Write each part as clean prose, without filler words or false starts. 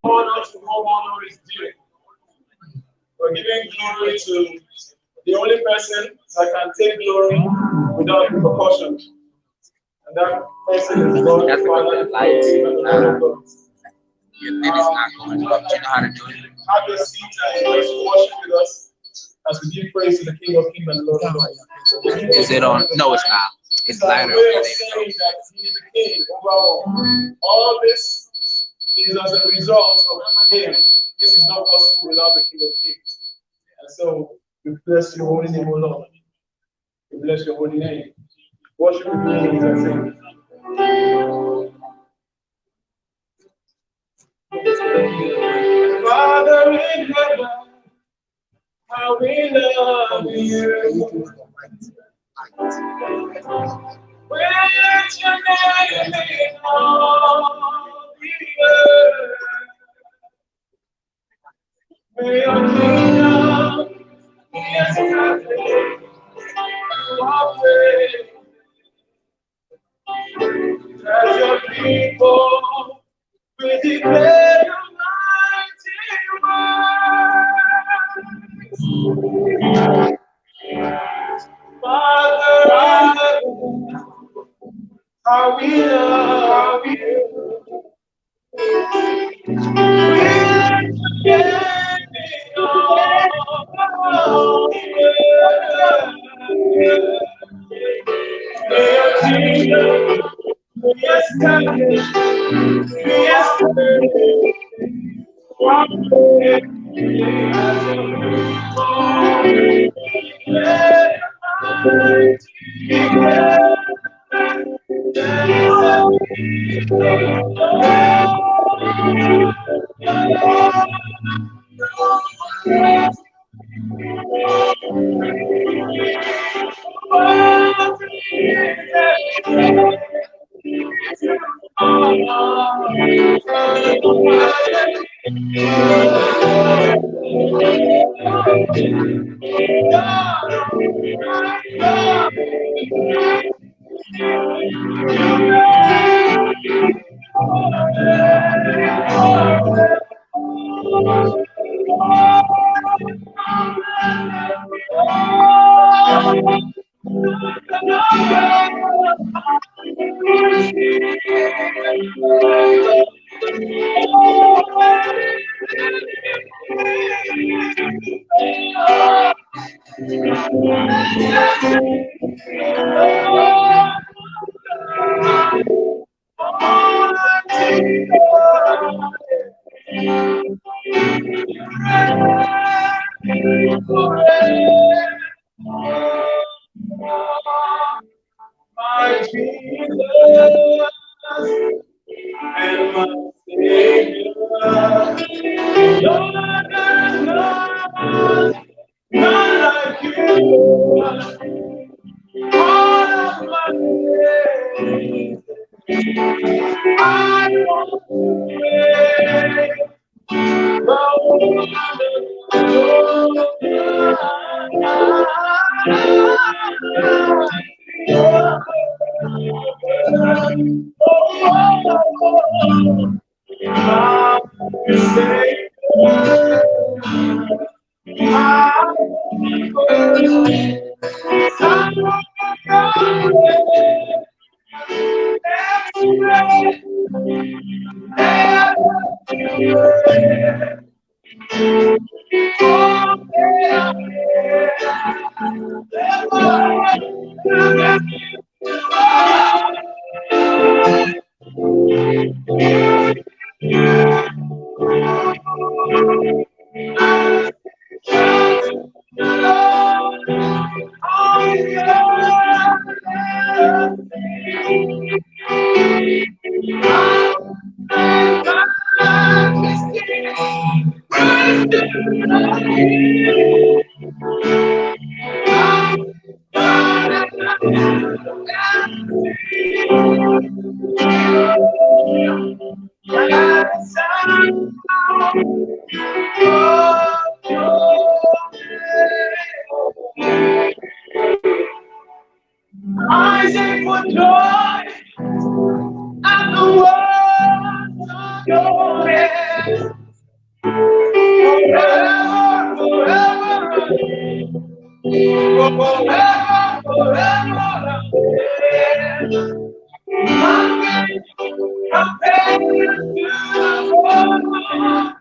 honor to whom honor is due. We're giving glory to the only person that can take glory without repercussion. And that person is God the Father, the Son, and the Holy Ghost. Your pen is not going up. Do you know how to do it? Have your seat and let's worship with us as we give praise to the King of Kings and the Lord of Lords. Is it on? No, it's not. It's lighter. Way of saying that he is the King over all this is as a result of him. This is not possible without the King of Kings. And so we bless your holy name, O Lord. We bless your holy name. Worship with me as I sing. Father in heaven, how we love you. With your name in all the earth. May your kingdom be established. As your people, we declare your mighty word. My Jesus and my Savior. Lord, there's none like you. All of my days, I want to pray. I sing for joy at the words of your hands. Forever, forever, forever, forever. Nothing compares to the promise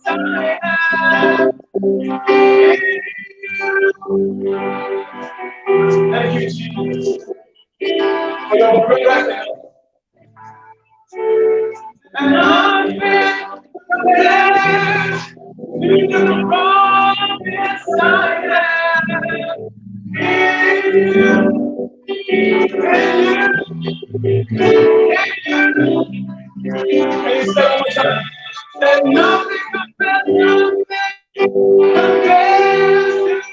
I have in you. Thank you, Jesus, for your presence. And I've been compared to the promise I have in you. Can you say one more time? That nothing compares to the promise.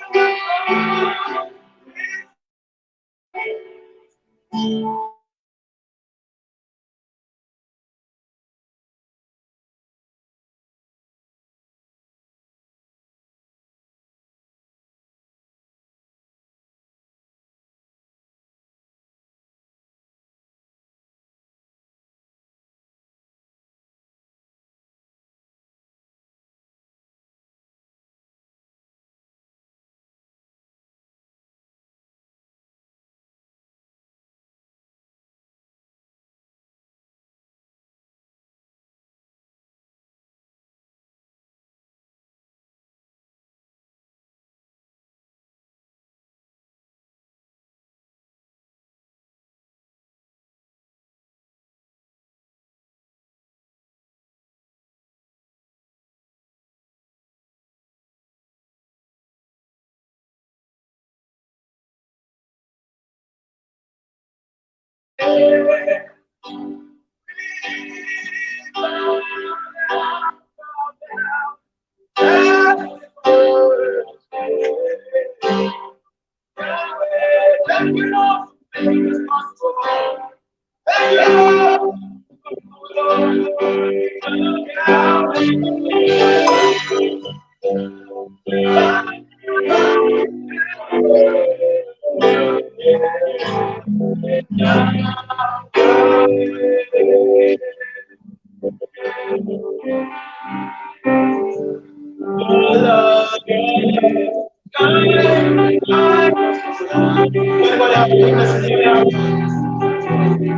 Anybody have witness here?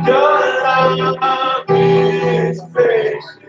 Your love is faithful.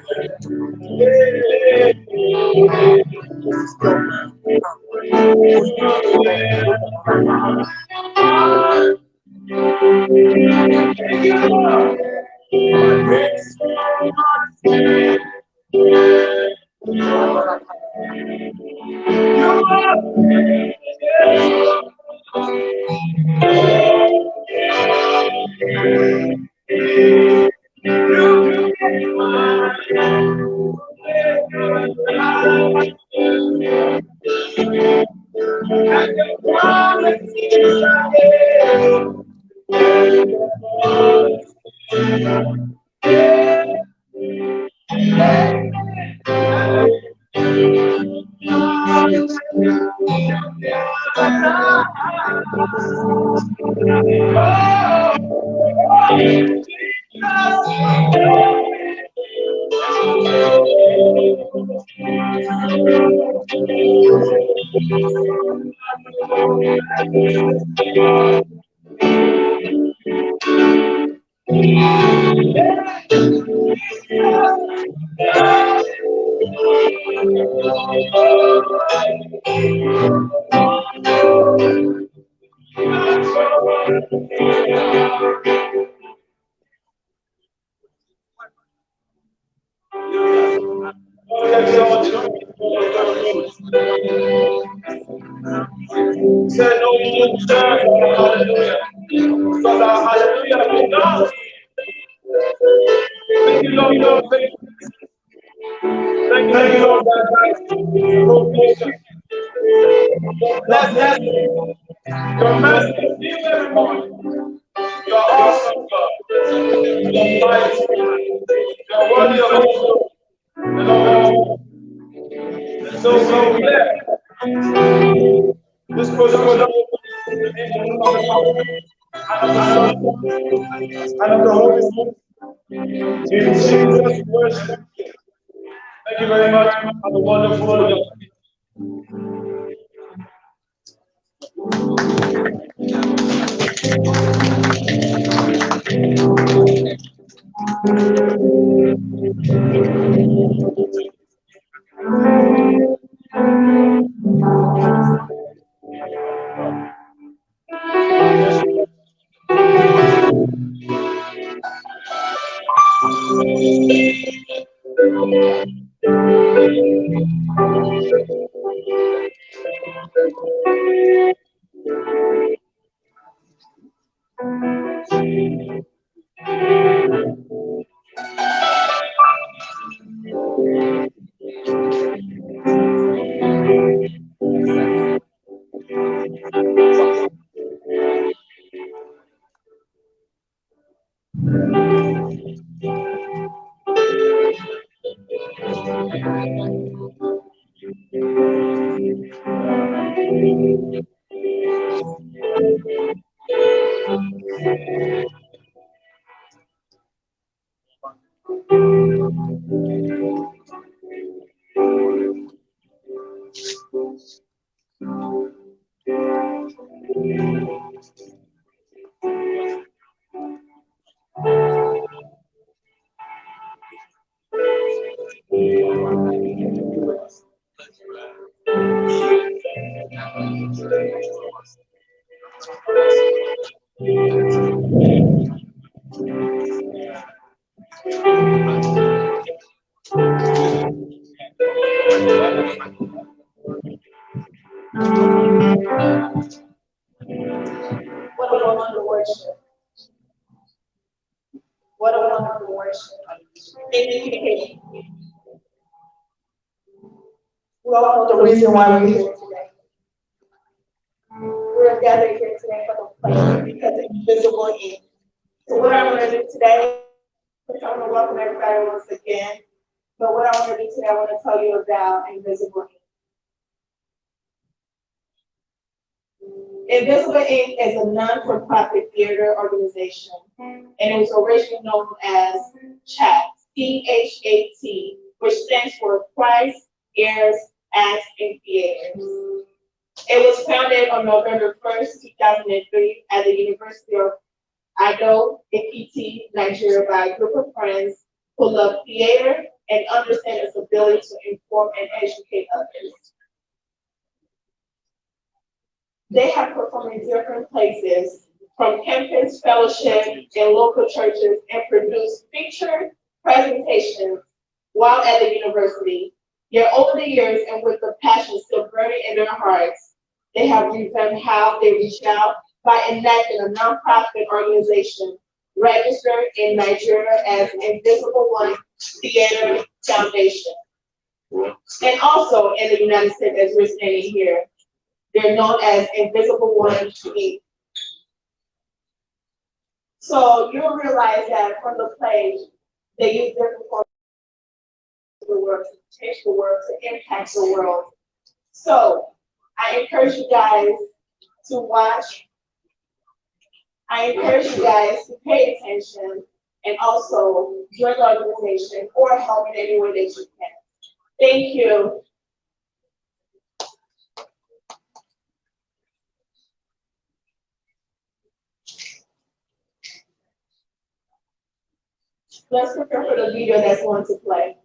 Said no one deserves hallelujah. Because our hallelujah belongs. Thank you, Lord, your faithfulness. Thank you, Lord, that provision. Your blessing. Your mercy is new every morning. You're awesome, God. You're mighty. You're worthy of all and all. And so clear. This was in the name of the Father, and of the Son, and of the Holy Spirit. In Jesus' worship. Thank you very much. Have a wonderful day. What a wonderful worship. indicating we all know the reason why we're here today. We're gathered here today for the pleasure because it's invisible ink. So what I'm going to do today, which I want to welcome everybody once again, but what I want to do today, I want to tell you about Invisible Ink. Invisible Ink is a non-for-profit theater organization, and it was originally known as CHAT, C-H-A-T, which stands for Christ, Heirs, Acts, and Theaters. It was founded on November 1st, 2003 at the University of Ado, Ekiti, Nigeria by a group of friends who love theater and understand its ability to inform and educate others. They have performed in different places, from campus, fellowship, and local churches, and produced featured presentations while at the university. Yet over the years, and with the passion still burning in their hearts, they have revamped how they reach out by enacting a nonprofit organization registered in Nigeria as Invisible One Theater Foundation. And also in the United States, as we're standing here, they're known as Invisible One Inc. So you'll realize that from the play, they use different forms of the world to change the world, to impact the world. So I encourage you guys to watch. I encourage you guys to pay attention and also join the organization or help in any way that you can. Thank you. Let's prepare for the video that's going to play.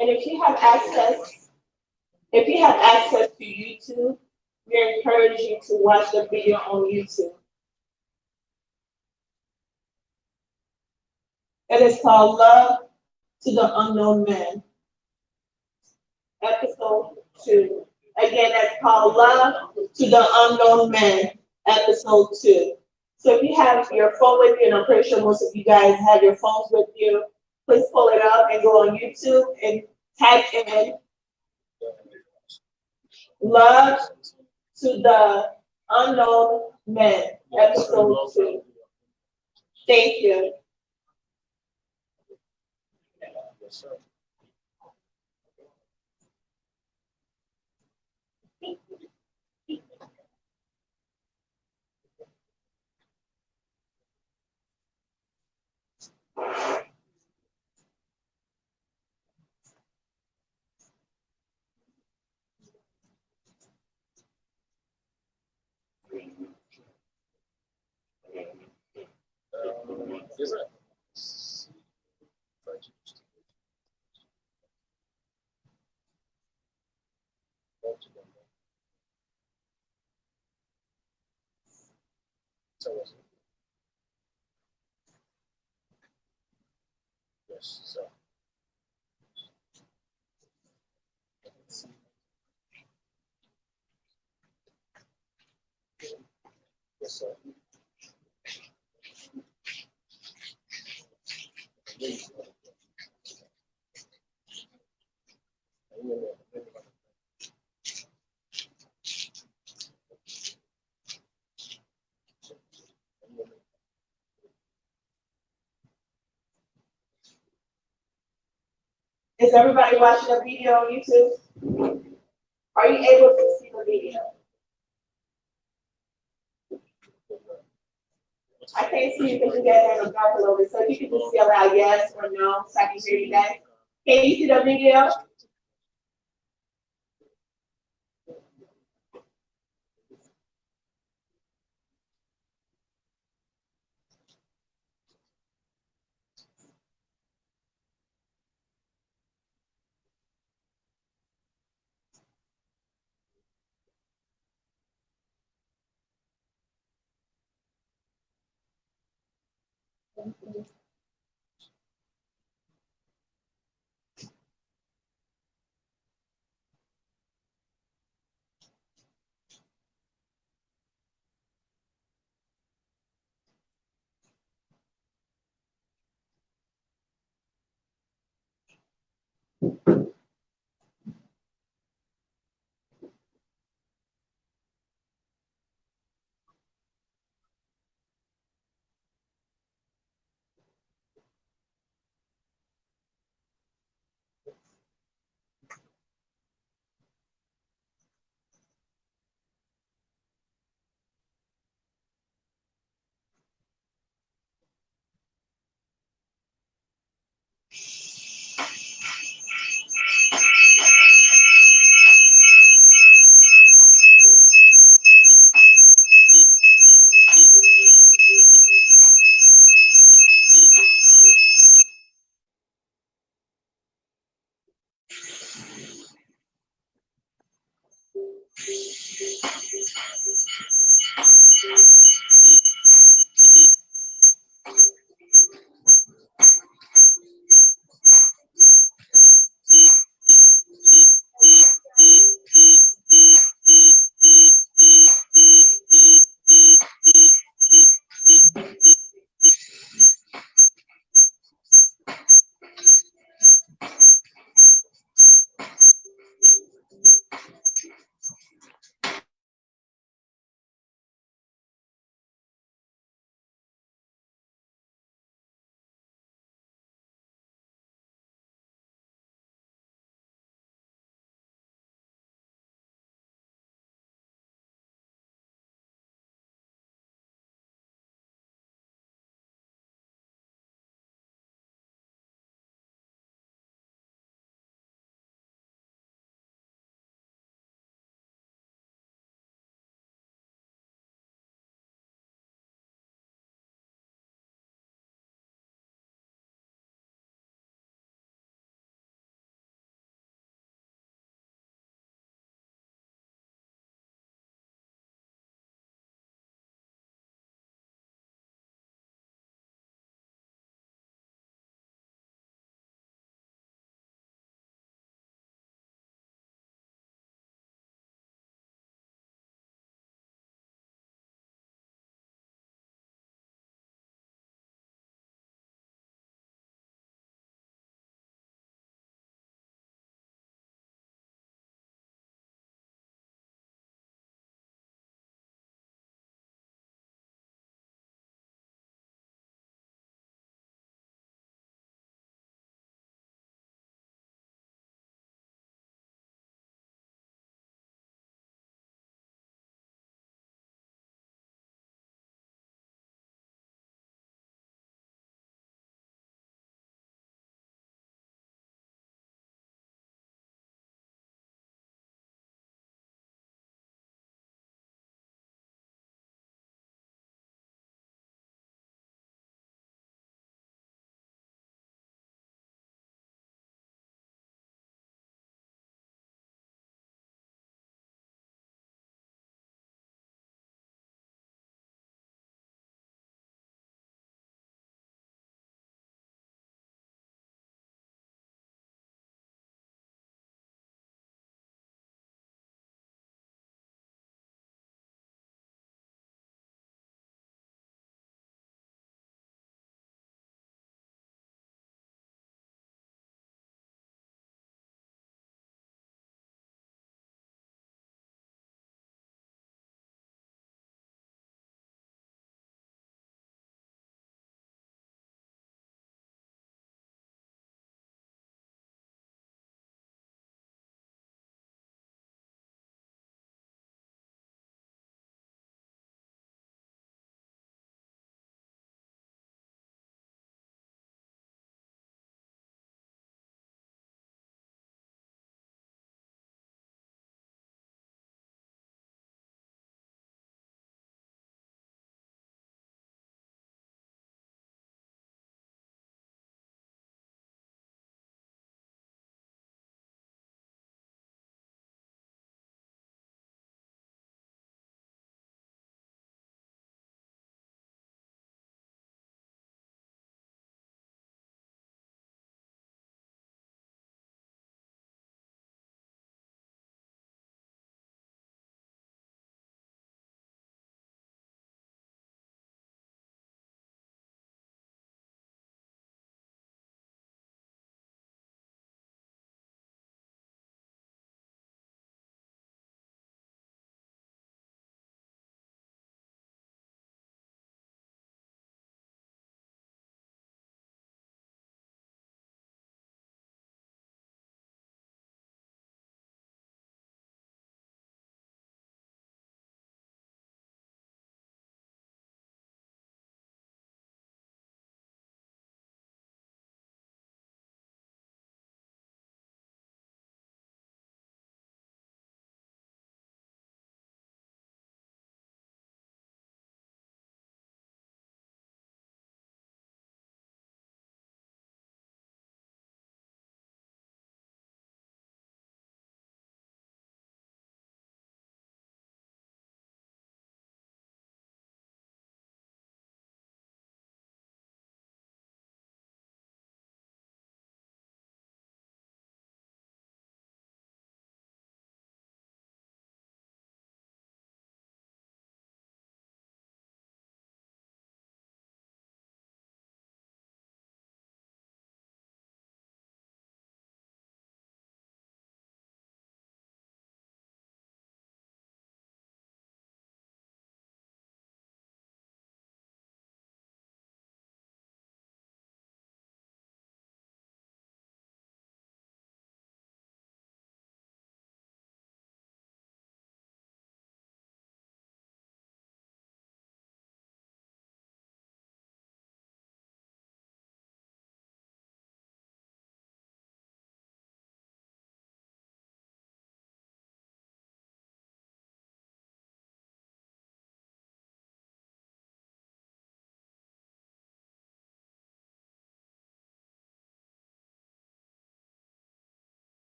And if you have access to YouTube, we encourage you to watch the video on YouTube. It is called Love to the Unknown Man, episode 2. Again, that's called Love to the Unknown Man, episode 2. So if you have your phone with you, and I'm pretty sure most of you guys have your phones with you, please pull it up and go on YouTube and type in Love to the Unknown Man, episode 2. Thank you. Yes, so. Yes, sir. Is everybody watching the video on YouTube? Are you able to see the video? I can't see you because you guys are dark a little bit, so you can just yell out yes or no so I can hear you guys. Can you see the video?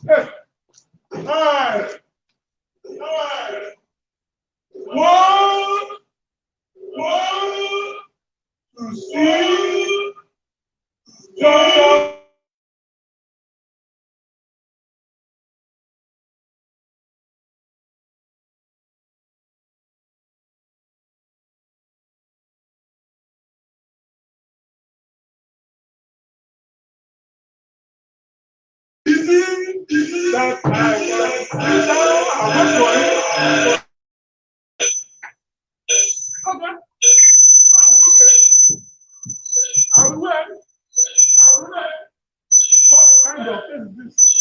Yes. All right. All right. One, one, to see, jump, easy, that I can sit down and wait for it. Okay. Okay. I will wait. I will wait. What kind of thing is this?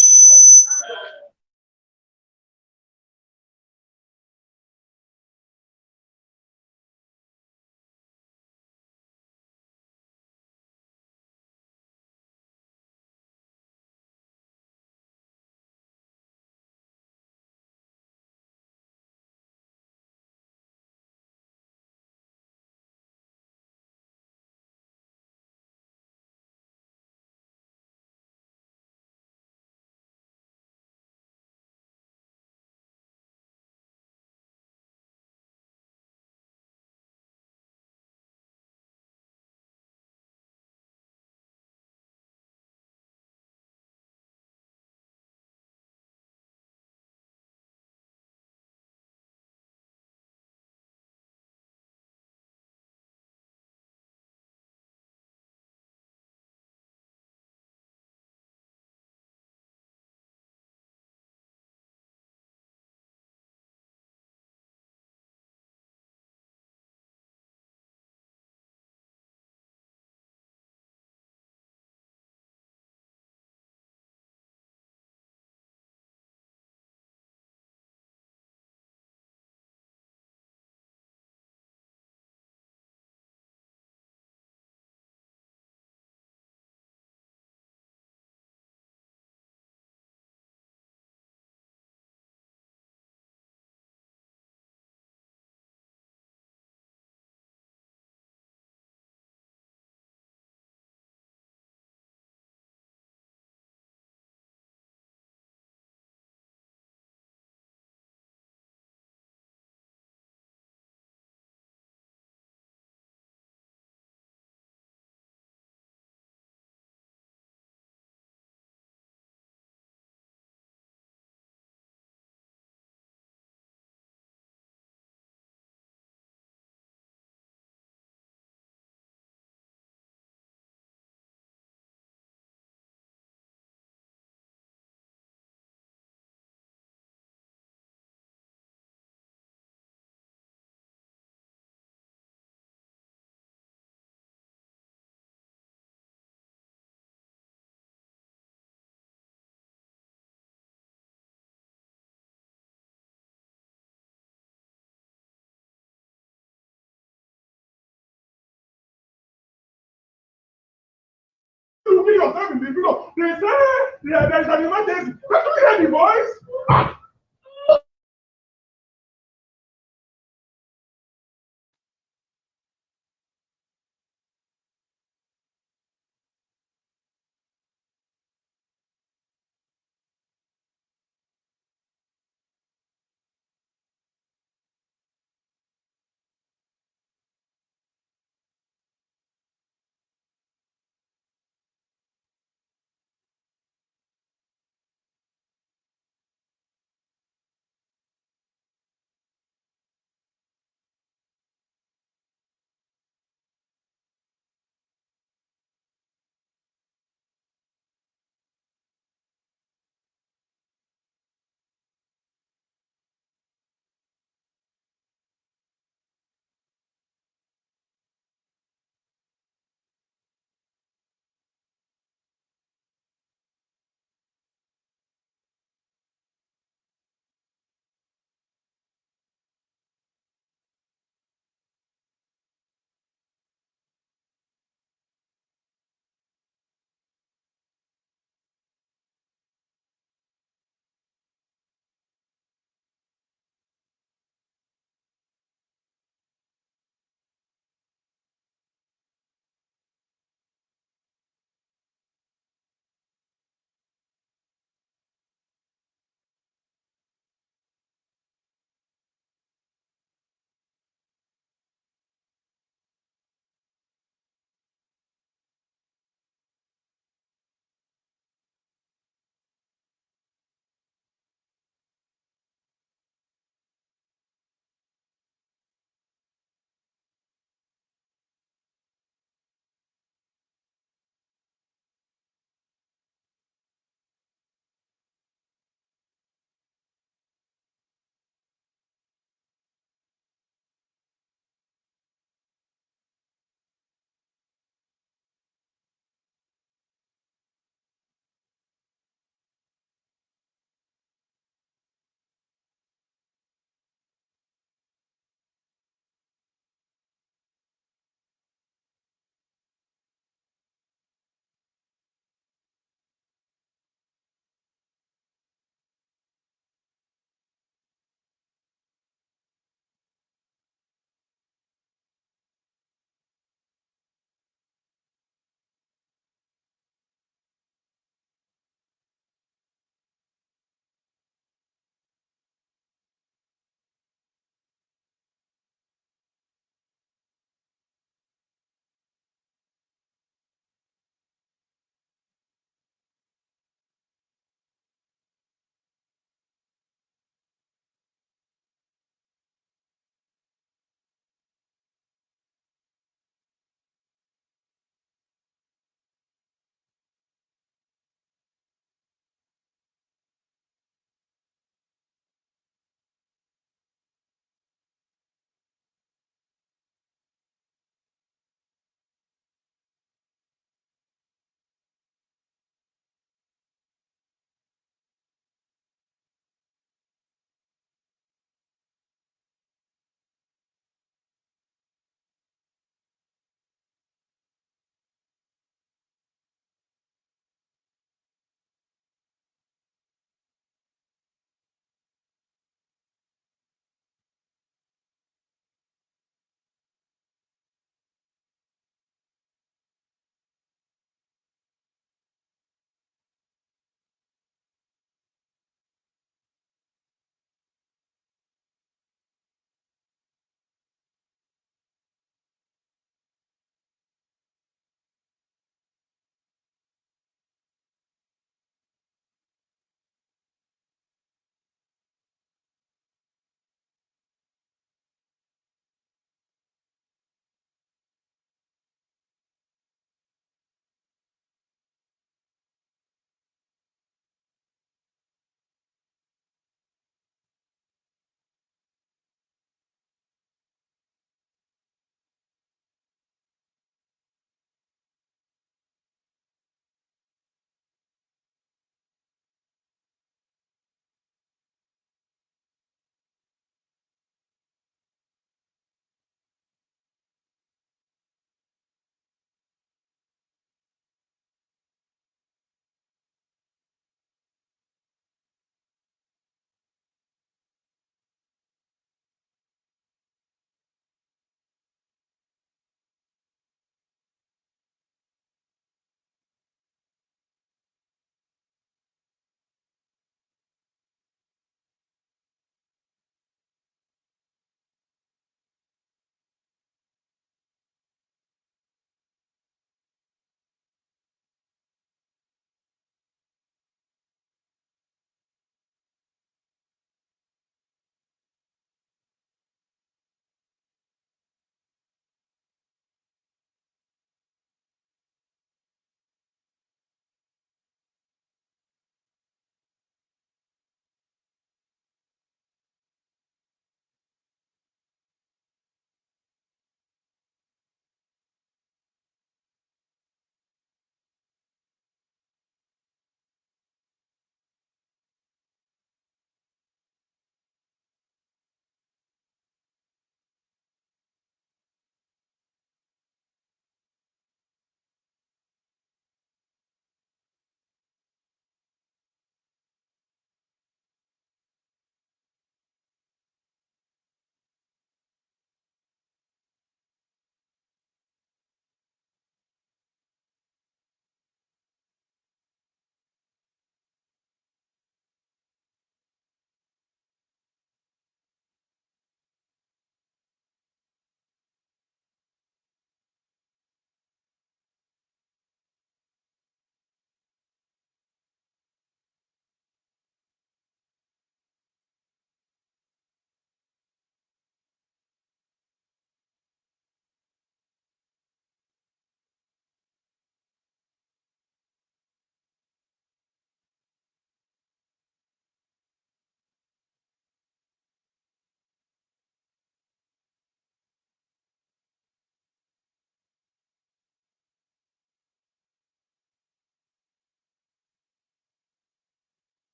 You be yourself in the video. They say there's an emergency. Can't you hear the voice?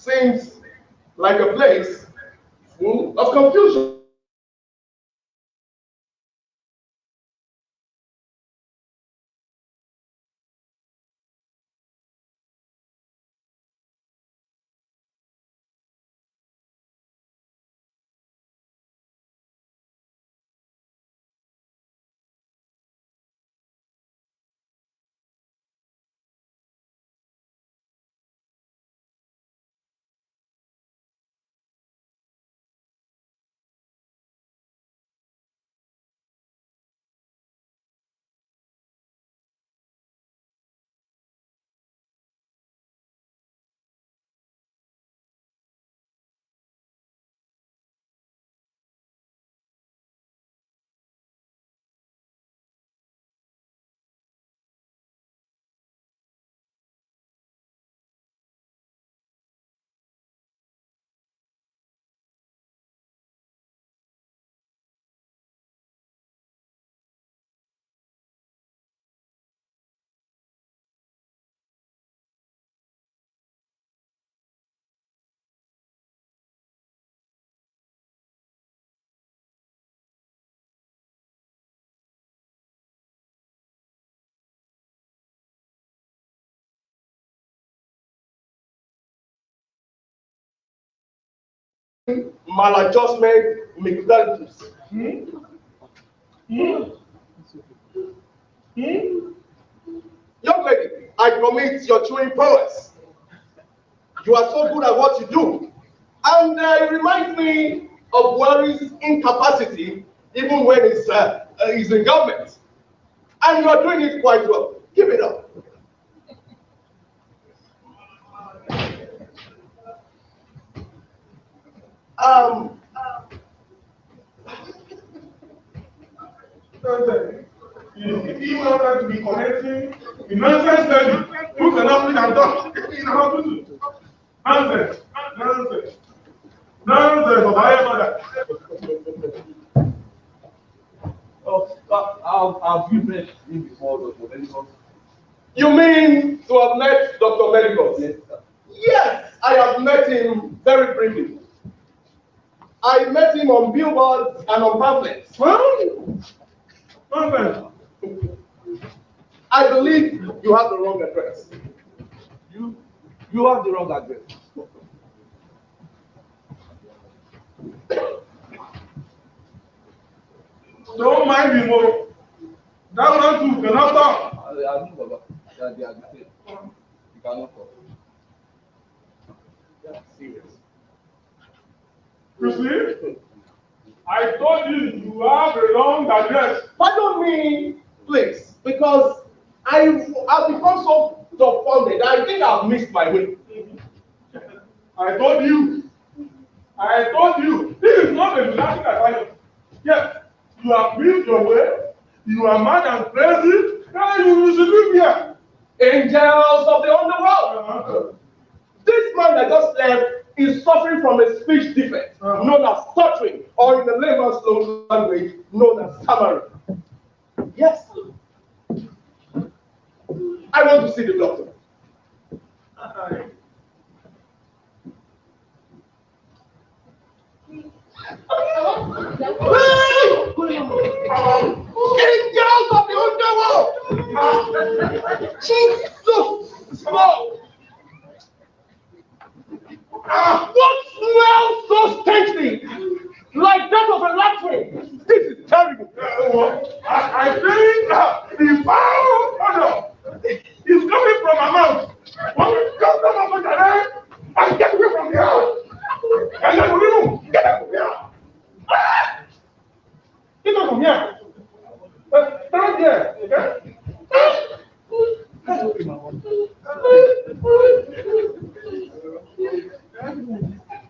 seems like a place full of confusion. Maladjustment methodologies. Young lady, I commit your chewing prowess. You are so good at what you do. And it reminds me of Buhari's incapacity, even when he's in government. And you are doing it quite well. Keep it up. He wanted to be connecting the nonsense study. Who cannot read and talk in our hospital? Nonsense. Nonsense. Nonsense of higher mother. Have you met him before, Dr. Medicus? You mean to have met Dr. Medicus? Yes, sir. Yes, I have met him very briefly. I met him on billboards and on pamphlets. Nonsense. I believe you have the wrong address. You have the wrong address. Don't mind him, oh. That one too cannot talk. I know, Baba. They are the same. You cannot talk. Yeah, serious. You see? I told you you have a wrong address. Pardon me, please, because I've become so dumbfounded. I think I've missed my way. I told you. I told you. This is not a relaxing assignment. Yes, you have built your way. You are mad and crazy. And you should live here. Angels of the underworld. This man that just left is suffering from a speech defect known as stuttering, or in the layman's own language, known as stammering. Yes. I want to see the doctor. Angels of the underworld! Jesus! Small! What smells so strangely? Like that of a latrine. This is terrible. I think the foul odor is coming from my mouth. When we come down from the head, and get away from here. And then we get out from here. Get out from here. Stand there, okay?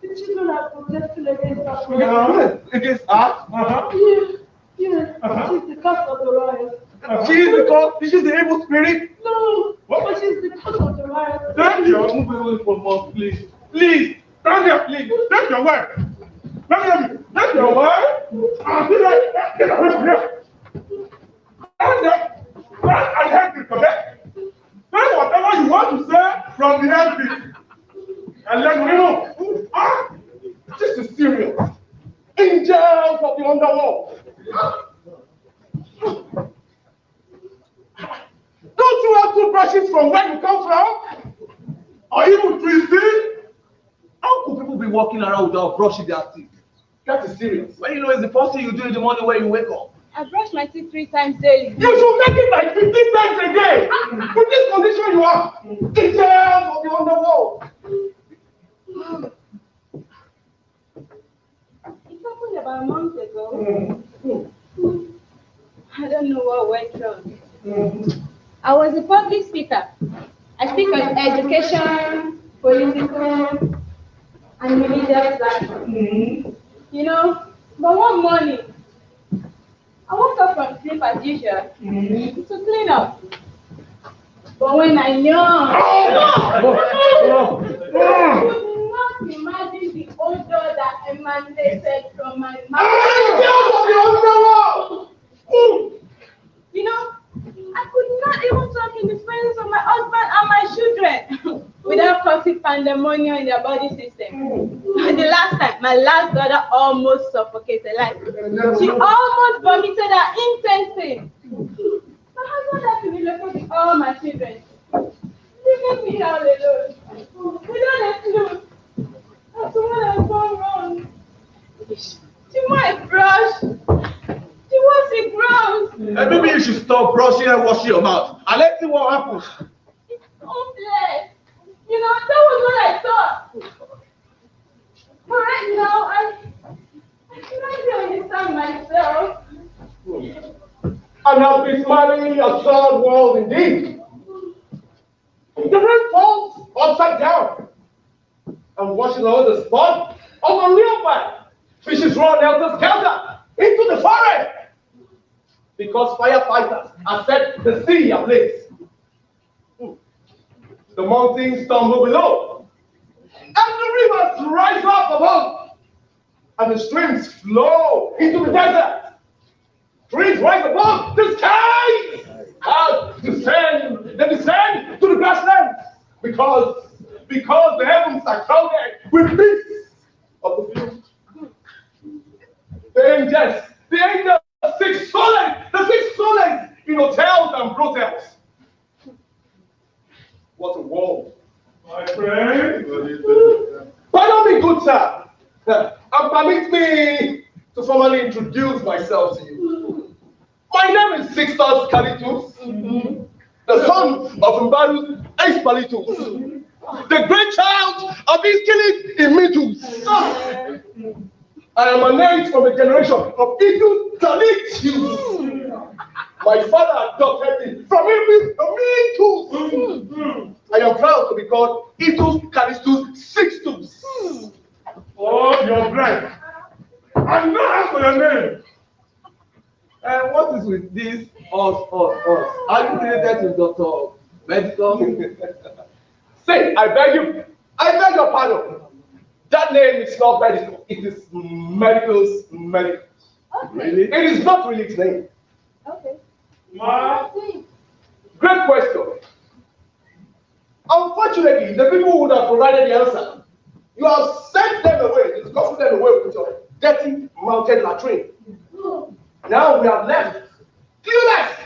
The children are protesting against us. Against us? Yes, she's the cause of the riot. She is the evil spirit. No, but she's the cause of the riot. Thank you. Move away from us, please. Please, stand there, please. Take your wife. Let me have you. Take your wife. Get away from here. Stand there. Stand and help me, okay? Say whatever you want to say from the head. and let me know. This is serious. Angels of the underworld. Don't you have toothbrushes from where you come from? Or even twisted? How could people be walking around without brushing their teeth? That is serious. When you know it's the first thing you do in the morning when you wake up. I brush my teeth 3 times daily. You should make it like 15 times a day. With this condition you are, angels of the underworld. It happened about a month ago. I don't know what went wrong. I was a public speaker. I speak on education, political, and religious platform. You know, but one morning, I woke up from sleep as usual to clean up. But when I yawned, I could not imagine the odor that emanated from my mouth. You know, I could not even talk in the presence of my husband and my children without causing pandemonium in their body system. The last time, my last daughter almost suffocated. Like, she almost vomited her intestine. My husband had to relocate with all my children, leaving me all alone, without a clue as to what has gone wrong. She might brush. She was it gross. And maybe you should stop brushing and washing your mouth. And let's see what happens. It's complex. You know, that was what I thought. But right now, I cannot really understand myself. And have been smiling a third world indeed. The rain falls upside down and washes over the spot of a real fire. Fishes run helter-skelter into the forest because firefighters have set the sea ablaze. The mountains tumble below, and the rivers rise up above, and the streams flow into the desert. Trees rise above the skies, they descend to the grasslands because the heavens are crowded with beasts of the field. The angels, the 6 souls in hotels and brotels. What a world. My friend. Pardon me, good sir, and permit me to formally introduce myself to you. My name is Sixtus Calitus, the son of Mbarus Espalitus, the great child of Ischilus Imitus. I emanate from a generation of Itus Calitus. My father adopted me from Imitus. I am proud to be called Itus Calistus Sixtus. Oh, your breath. I'm not asked for your name. And what is with this us? Are you related to Dr. Medicus? Say, I beg your pardon. That name is not medical. It is Medicus. Okay. Really? It is not really its name. Okay. Ma. Great question. Unfortunately, the people who would have provided the answer, you have sent them away, disgusted them away with your dirty mounted latrine. Now we are left clueless.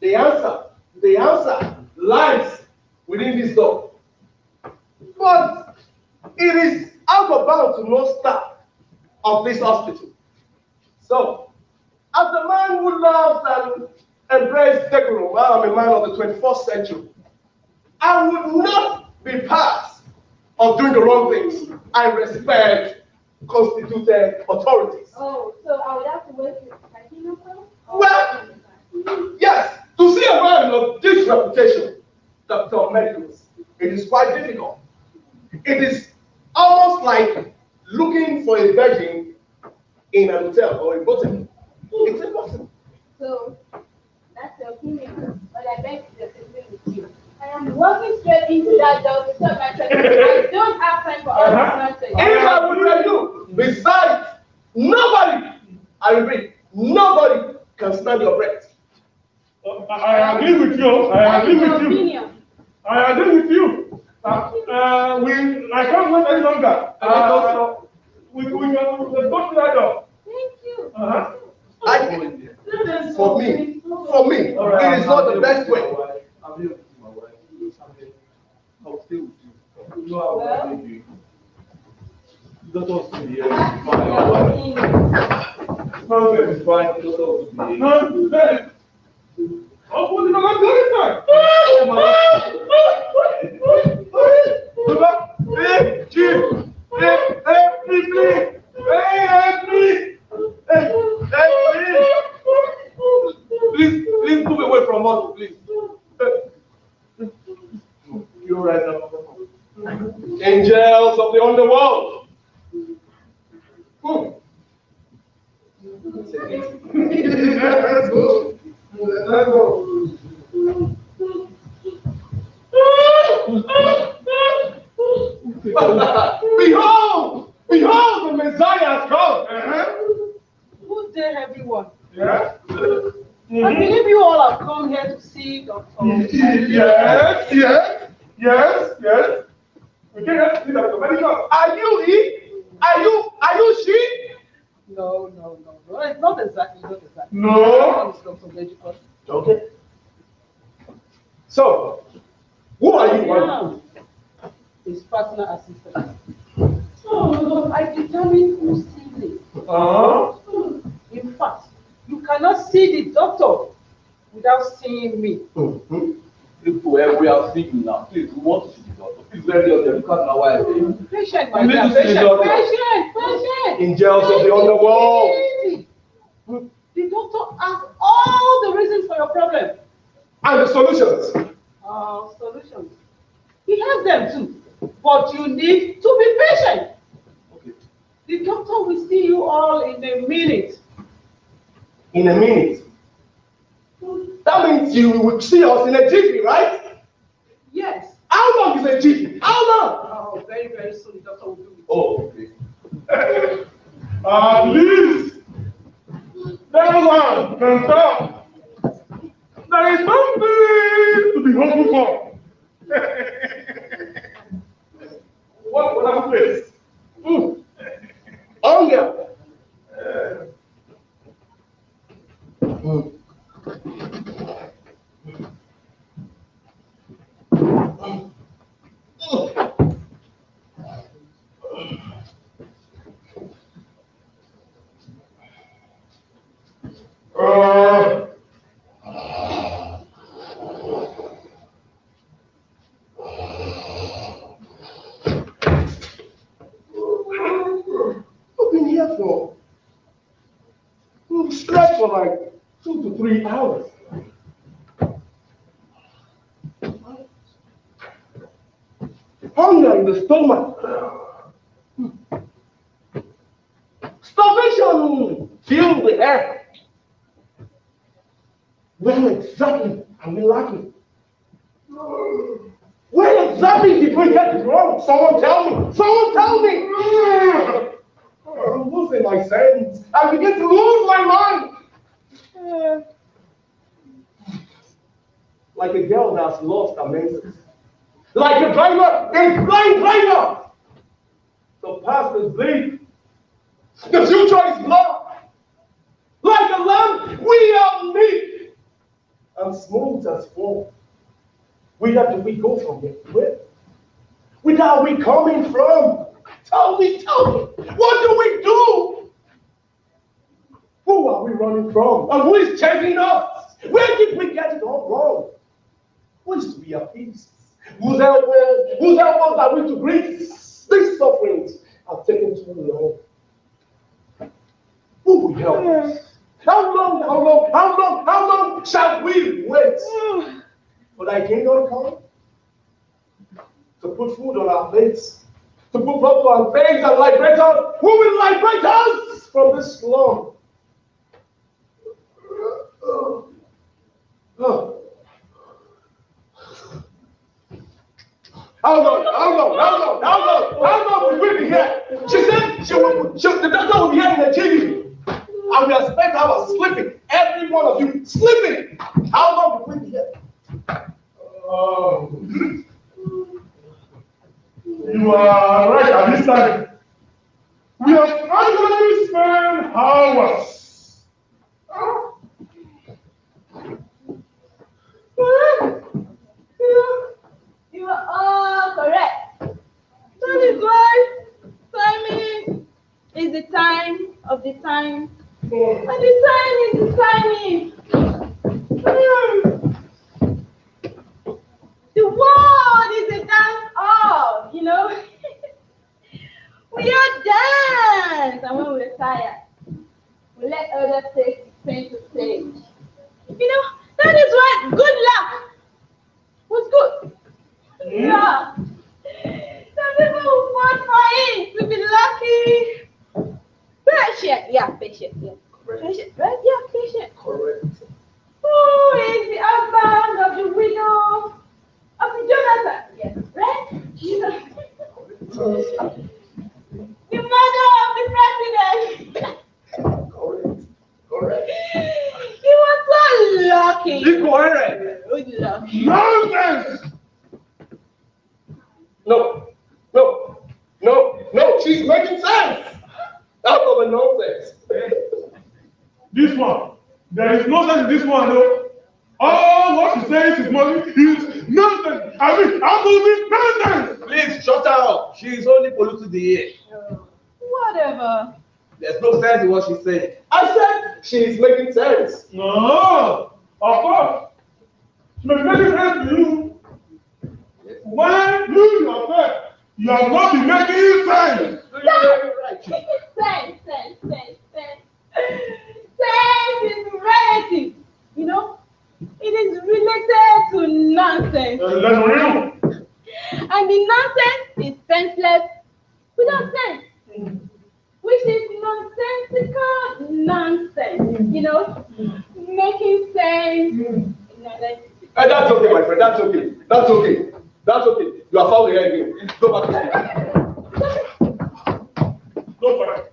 The answer lies within this door. But it is out of bounds to no staff of this hospital. So, as a man who loves and embraces decorum, I'm a man of the 21st century, I would not be part of doing the wrong things. I respect constituted authorities. Oh, so I would have to wait for the Well, yes, to see a man of this reputation, Dr. Medicus, it is quite difficult. It is almost like looking for a virgin in an hotel or a hotel. It's impossible. So, that's your opinion. But I beg to disagree with you. I am walking straight into that door to stop my traffic. I don't have time for all this nonsense. If I would tell you, besides, nobody, I repeat, nobody can stand your breath. I agree with you. I agree with you. Opinion. I agree with you. We my wife. I'll stay with you. You know how I need you. Doctor will be here. Fine. Nonsense is fine. Doctor will be here. Nonsense. Oh, what did I do this time? Baba, hey, Chief. Hey, please. Hey, help me. Hey, please move away from us, please. You're right now. Angels of the underworld. Let's go. Let's go. Behold! Behold, the Messiah has come. Good day, everyone. Yeah? I believe you all have come here to see Dr. Yes. We came here to see Dr. Medicus. Are you he? Are you she? No. It's not exactly. No. It's Dr. Medicus. Okay. So, who are you? Yeah. His personal assistant. So, I determined to see him. In fact, you cannot see the doctor without seeing me. We are speaking now. Please, we want to see the doctor. Please, very urgent. Look at my wife. Patient, my We need dear. to see the doctor. Patient. Angels of the underworld. The doctor has all the reasons for your problem. And the solutions. Solutions. He has them too. But you need to be patient. Okay. The doctor will see you all in a minute. In a minute. That means you will see us in a jiffy, right? Yes. How long is a jiffy? How long? Oh, very, very soon the doctor will do it. Oh, okay. At least that one can tell. There is something to be hopeful for. What wonderful place. Hunger. I've been here for stretch for like 2 to 3 hours. Hunger in the stomach. Starvation fills the air. Where exactly are we lacking? Where exactly did we get it wrong? Someone tell me! Someone tell me! I'm losing my sense. I begin to lose my mind. Like a girl that's lost her menses. Like a driver, a blind driver. The past is bleak. The future is black. Like a lamb, we are meek and smooth as foam. Where do we go from here? Where are we coming from? Tell me. What do we do? Who are we running from? And who is chasing us? Where did we get it all wrong? Who is to be at peace? Whose elbows are we to grease? These sufferings have taken too long. Who will help us? How long shall we wait? For thy kingdom come? To put food on our plates, to put hope on our face and liberate us. Who will liberate us from this slum? How long will we be here? She said the doctor will be here in a jiffy. And we expect to have us sleeping. Every one of you sleeping. How long will we be here? You are right at this time. We have actually spent hours. the time. And the time is declining. The world is a dance off, you know. We all dance, and when we're tired, we let others take center stage. You know, that is why good luck was good. Yeah. Some people who fought for it to be lucky. Patient, yeah, patient, yeah. Patient, right? Yeah, patient. Correct. Who is the husband of the widow of the Jonathan? Yes, right? You know. The mother of the president. Correct. He was so lucky. Correct. Good lucky. Nonsense! No, she's making sense. That's of a nonsense. This one. There is no sense in this one, though. All what she says is money is nonsense. I mean, absolutely nonsense. Please shut her up. She is only polluting the air. Whatever. There's no sense in what she's saying. I said she's making sense. No, of course. She may make sense to you. When you yourself, you have not been making sense. Sense. Sense is relative. You know, it is related to nonsense. That's real. And the nonsense is senseless without sense. Which is nonsensical nonsense. You know, making sense. That's okay, my friend. That's okay. You are found here again. Go back to sleep.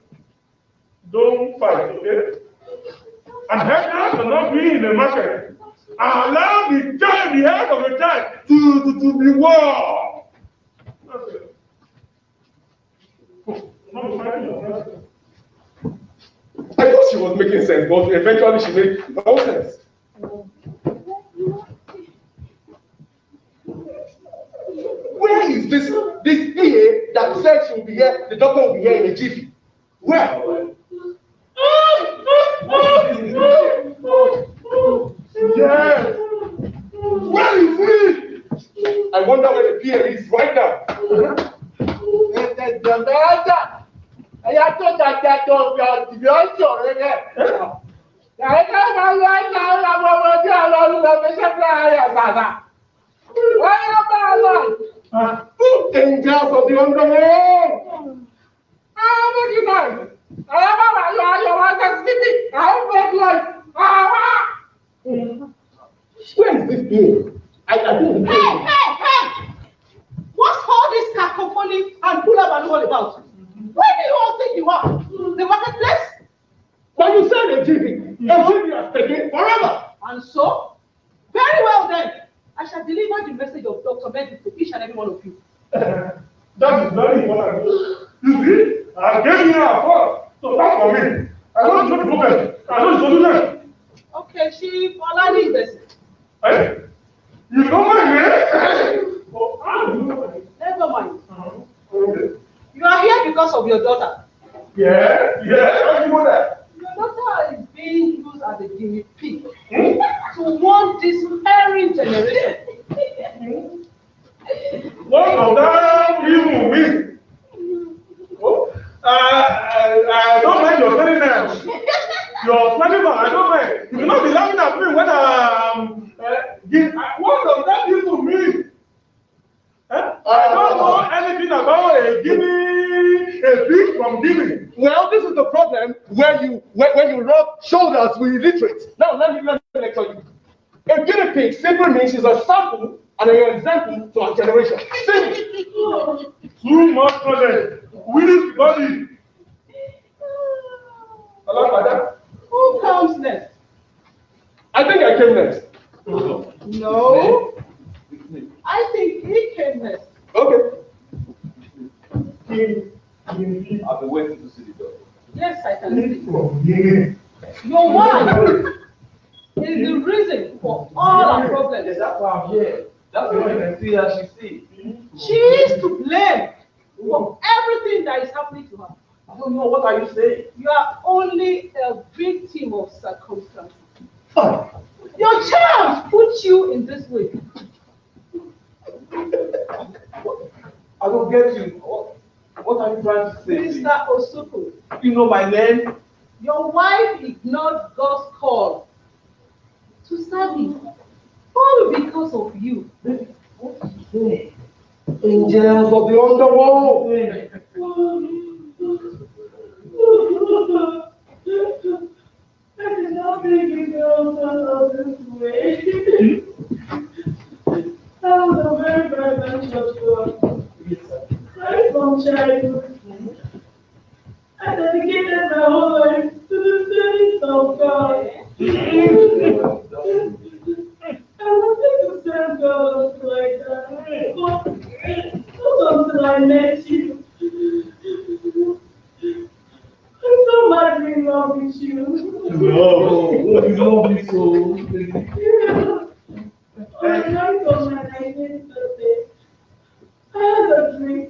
Don't fight, okay? And headers cannot be in the market. Allow the head of the child to be warm. I thought she was making sense, but eventually she made no sense. Where is this PA that said she will be here, the doctor will be here in a jiffy? Where? Yes. Where is he? I wonder where the PA is right now. Angels of the underworld. Where is this PA? I think. Hey! What's all this cacophony and hula all about? Where do you all think you are? The marketplace? But you said a GP. A GP has taken forever. And so? Very well then. I shall deliver the message of Dr. Medicus to each and every one of you. That is very important. You see, I came here first to talk for me. I don't know the problem. I don't know the solution. Okay, Chief Olani is this. Hey, you know my name? Oh, I don't know my name. Never mind. Okay. You are here because of your daughter. Yeah, how do you know that? Your daughter is being used as a guinea pig to warn this despairing generation. What of that even mean? Oh, I don't mind your very name. Your smiling man, I don't mind. You cannot be laughing at me when what does that even mean? I don't know anything about a pig from Guinea. Well, this is the problem when you rub shoulders with illiterate. Now let me lecture you. A guinea pig simply means she's a sample and an example to our generation. Simple. Too much knowledge. With body. Hello, madam. Who comes next? I think I came next. No. I think he came next. Okay. I've been waiting to see the doctor. Yes, I can see. Yeah. Your wife is the reason for all our problems. That's why I'm here. That's why I can see her, she see. She is to blame for everything that is happening to her. I don't know, what are you saying? You are only a victim of circumstances. Ah. Your child put you in this way. I don't get you. What are you trying to say? Mr. Osoko, You know my name? your wife ignored God's call to serve him. All because of you. What is it? Angels of the underworld. I did not think you girls out this way. I was a very, very bad girl. Right from childhood. I dedicated my whole life to the things of God. I wanted to serve God like that. But not until I met you. I'm so madly in love with you. No, you love me so. On the night of my 19th birthday, I had a dream.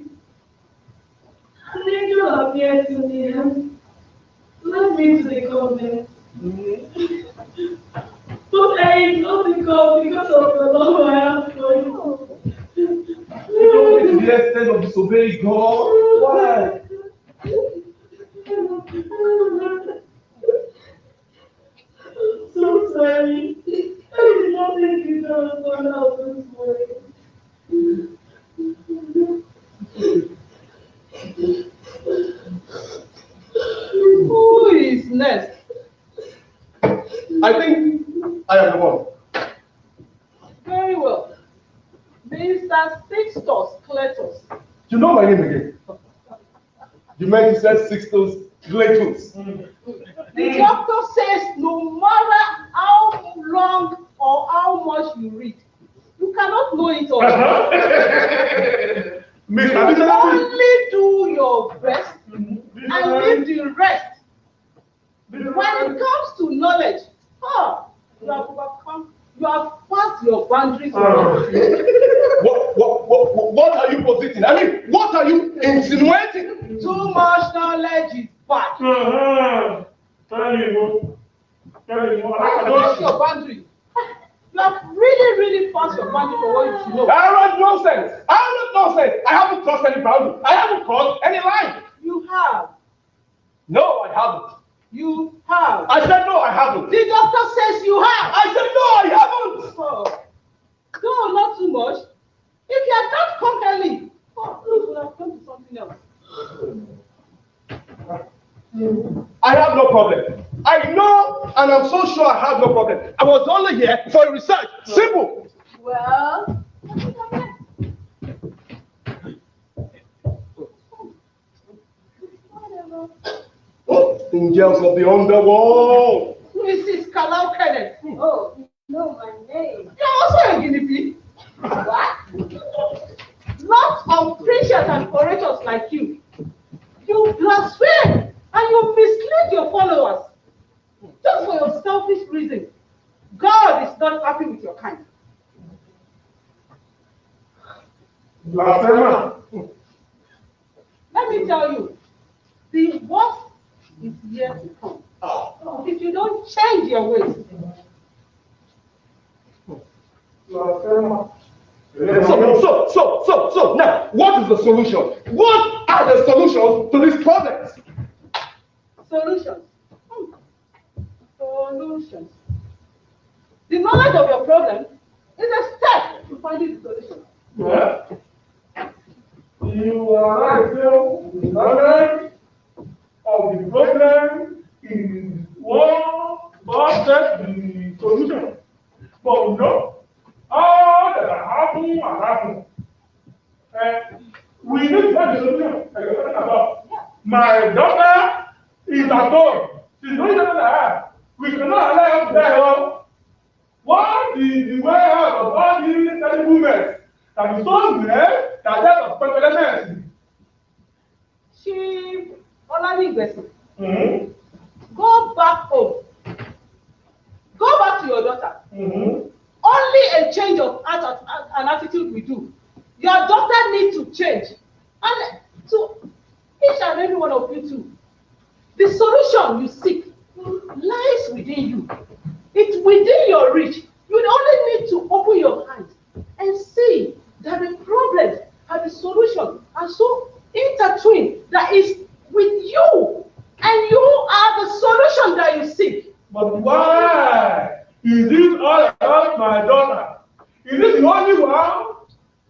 An angel appeared to me and led me to the convent. But I ignored the call because of the love I have for you. You don't need to the extent of disobeying God. Why? So sorry. I did not think you would turn out this way. Who is next? I think I am the one. Very well. Mr. Sixtus Cletus. You know my name again. You meant to say Sixtus Cletus. The doctor says no matter how long or how much you read, you cannot know it all. Miss You Additional. only do your best and leave the rest. When it comes to knowledge, you have overcome, you have passed your boundaries. What are you positing? I mean, what are you insinuating? Too much knowledge is bad. You have passed your boundary. You have really passed your boundary for what you should know. Arrant nonsense! Arrant nonsense! I haven't crossed any boundary. I haven't crossed any line. You have. No, I haven't. You have. I said no, I haven't. The doctor says you have. I said no, I haven't. Oh. No, not too much. If you had not come early, it would have come to something else. I have no problem. I know, and I'm so sure I have no problem. I was only here for research. Simple. Well, whatever. Oh, angels of the underworld. Mrs. Kalau Kenneth. Oh, you know my name. You're also a guinea pig. What? Lots of preachers and orators like you. You blaspheme and you mislead your followers. Just for your selfish reasons. God is not happy with your kind. Blasphemer. Let me tell you, the worst is yet to come. If you don't change your ways. Blasphemer. So, now, what is the solution? What are the solutions to these problems? Solutions. Solutions. The knowledge of your problem is a step to finding the solution. Yeah. You are right, Phil. The knowledge of the problem is one step to the solution. But no, all that happened. We need to find the solution. Like you're talking about. My daughter is at home. She's not even there. We cannot allow her there. What is the way out of all these terrible mess that is so bad that that of contemplation? Chief Olanigbesi, go back home. Go back to your daughter. Only a change of heart and attitude will do. Your daughter needs to change. And to each and every one of you too, The solution you seek lies within you. It's within your reach. You only need to open your eyes and see that the problems and the solution are so intertwined that is with you. And you are the solution that you seek. But why is it all about my daughter? Is it the only one?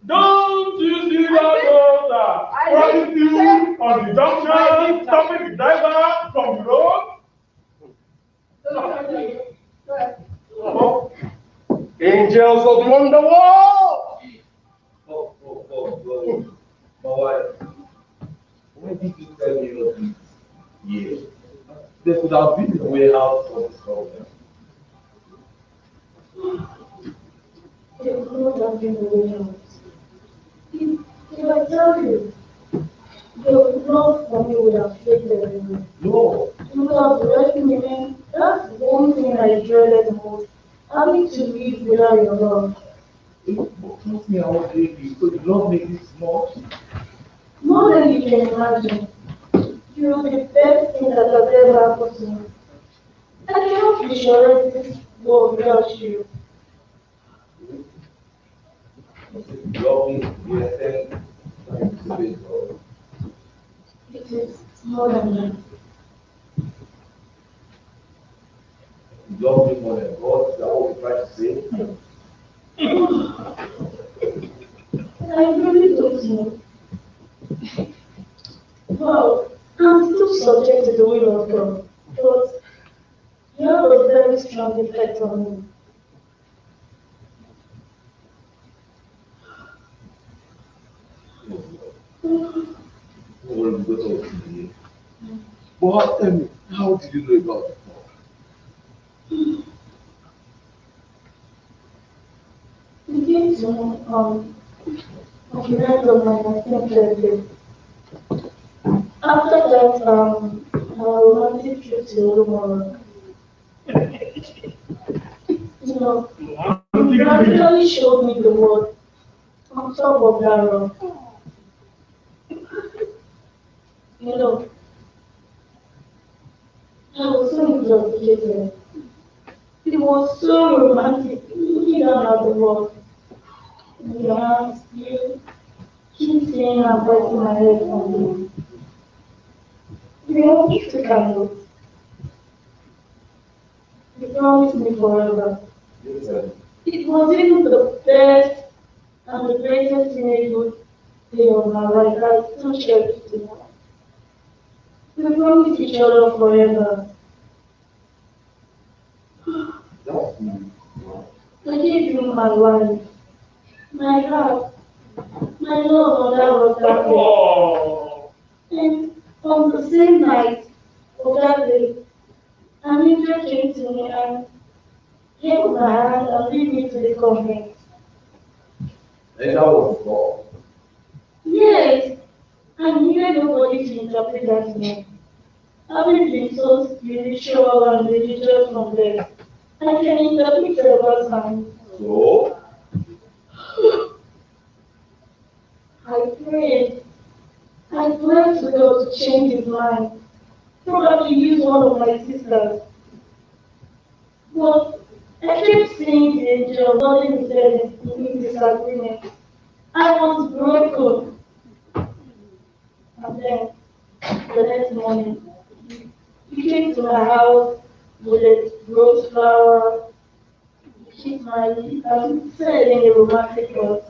Don't you see your daughter prostitute on the junction, stopping the driver from the road? Angels of the underworld! Boy, why did you tell me all this? Yes. There could have been a way out of this problem. There could have been a way out. If I tell you, your love for me would have faded away. No. You would have left me, and that's the one thing I dreaded the most. Having to live without your love. Trust me, I won't leave you. So you love me this much? More than you can imagine. You're the best thing that has ever happened to me. I cannot visualize this world without you. You love me, yes, and It is more than that. you love me more than God. Is that what you try to say? I really don't know. Well, I'm still subject to the will of God, but you have a very strong effect on me. Or because of me. But tell me, how did you know about it? You came to me on the night of my 19th birthday. After that, our romantic trip to Olomoro. You know, you gradually showed me the world on top of that rock. You know, I was so intoxicated. It was so romantic looking down at the world. In your hands, you keep saying I'm biting my head on you. You know, if you can look, you promised me forever. It was even the best and the greatest teenagehood day of my life. I still cherish it now. We promised each other forever. I gave you my life, my heart, my love on that rock that day. And on the same night of that day, an angel came to me and held my hand and lead me to the convent. And that was God. Yes, I needed nobody to interpret that to me. Having been so spiritual and religious from there, I can interpret several times. So, I prayed. I prayed to God to change his mind. Probably use one of my sisters. But I kept seeing the angel nodding his head in disagreement. I was broken. And then, the next morning, he came to my house with a rose flower, kissed my lips, and said in a romantic voice,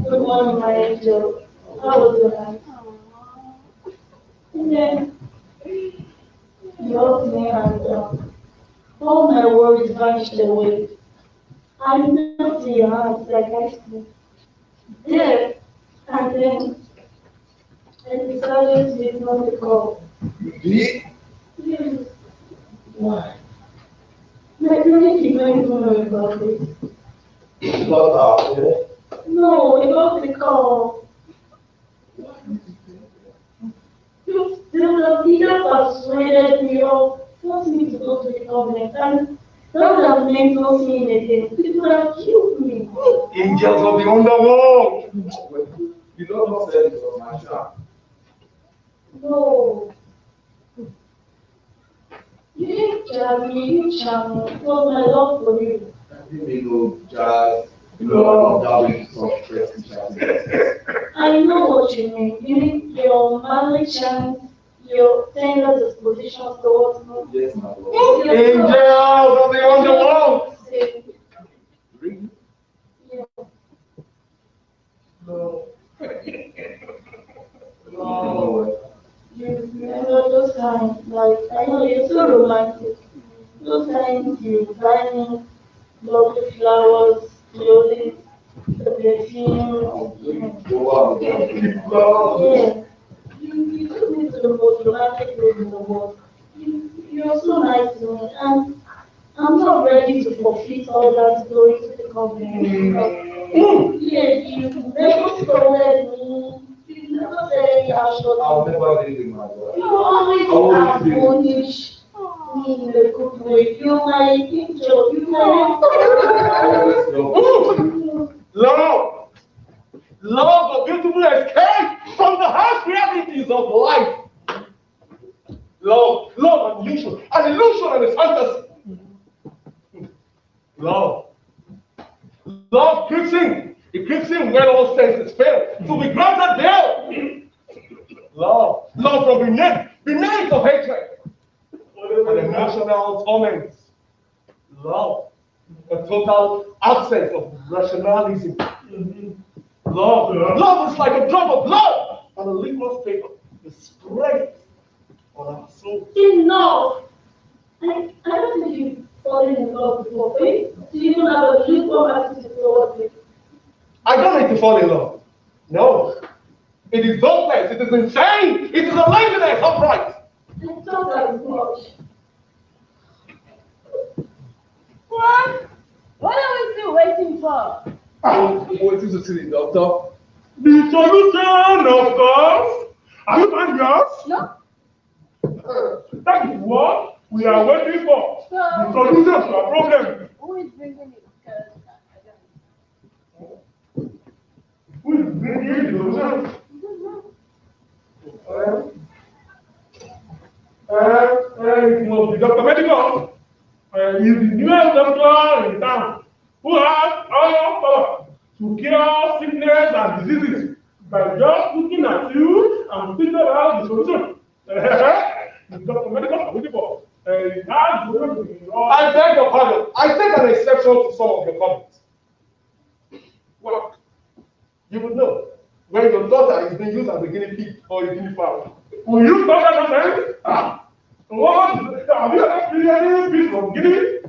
"Good morning, my angel. How was your night?" And then, he hugged me and all my worries vanished away. I knelt in your arms like ice cream. There, and then, I decided to ignore the call. you did? Yes, Why? my parents did not even know about it. You got out there? No, about the call. They would have either persuaded me or forced me to go to the convent, and that would have meant no seeing again. It would have killed me. Angels of the underworld! You know not said it was my child. No. You didn't judge me, you charm me. It was my love for you. I didn't know jazz, I love that way soft dress jazz. I know what you mean. You need your manly chance, your tender disposition towards me. Yes, my lord. Angels of the underworld. Really? Yeah. No. No. You remember those times, like, I know you're so romantic. Those times you buy me lovely flowers, clothing, the perfume. Wow. Yeah. You took me to the most romantic place in the world. You're so nice to me, and I'm not ready to forfeit all that glory to the company. Yeah, you never scolded me. You never said any harsh words. I'll never leave him, my lord. You always admonish me in a good way. You're my angel. You're my Love, love, a beautiful escape from the harsh realities of life. Love, an illusion and a fantasy. Love creeps in. It creeps in when all senses fail. To be granted there. Love from beneath of hatred and emotional torments. Love, a total absence of rationalism. Love is like a drop of blood on a litmus paper. You spread it on our soul. Enough! I don't think you've fallen in love before, right? Do you even have a lukewarm attitude towards me? I don't need to fall in love. No. It is hopeless. It is insane. It is a laziness upright. I thought that was much. What are we still waiting for? Waiting to see the doctor. The solution, of course. Are you fine, girls? No? That is what we are waiting for. The solution to our problem. Who is bringing it? Because Who is bringing the solution? It must be Dr. Medicus. He's the newest doctor in town who has all power to cure sickness and diseases by just looking at you and figure out the solution. Dr. Medicus is waiting for. I beg your pardon. I take an exception to some of your comments. Well, you would know when your daughter is being used as a guinea pig or a guinea fowl. Will you stop that nonsense? What? Have you ever seen any piece from guinea?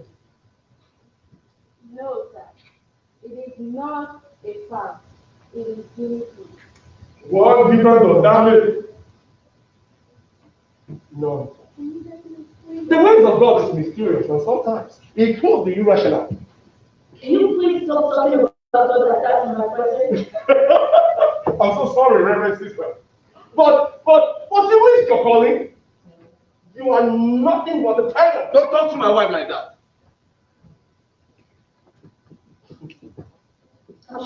no, sir. It is not a farm. It is guinea pig. What difference does that make? No. The ways of God is mysterious, and sometimes it could be irrational. Can you please stop talking about God like that in my presence? I'm so sorry, Reverend Sister. But the ways you're calling, you are nothing but a tyrant. Don't talk to my wife like that.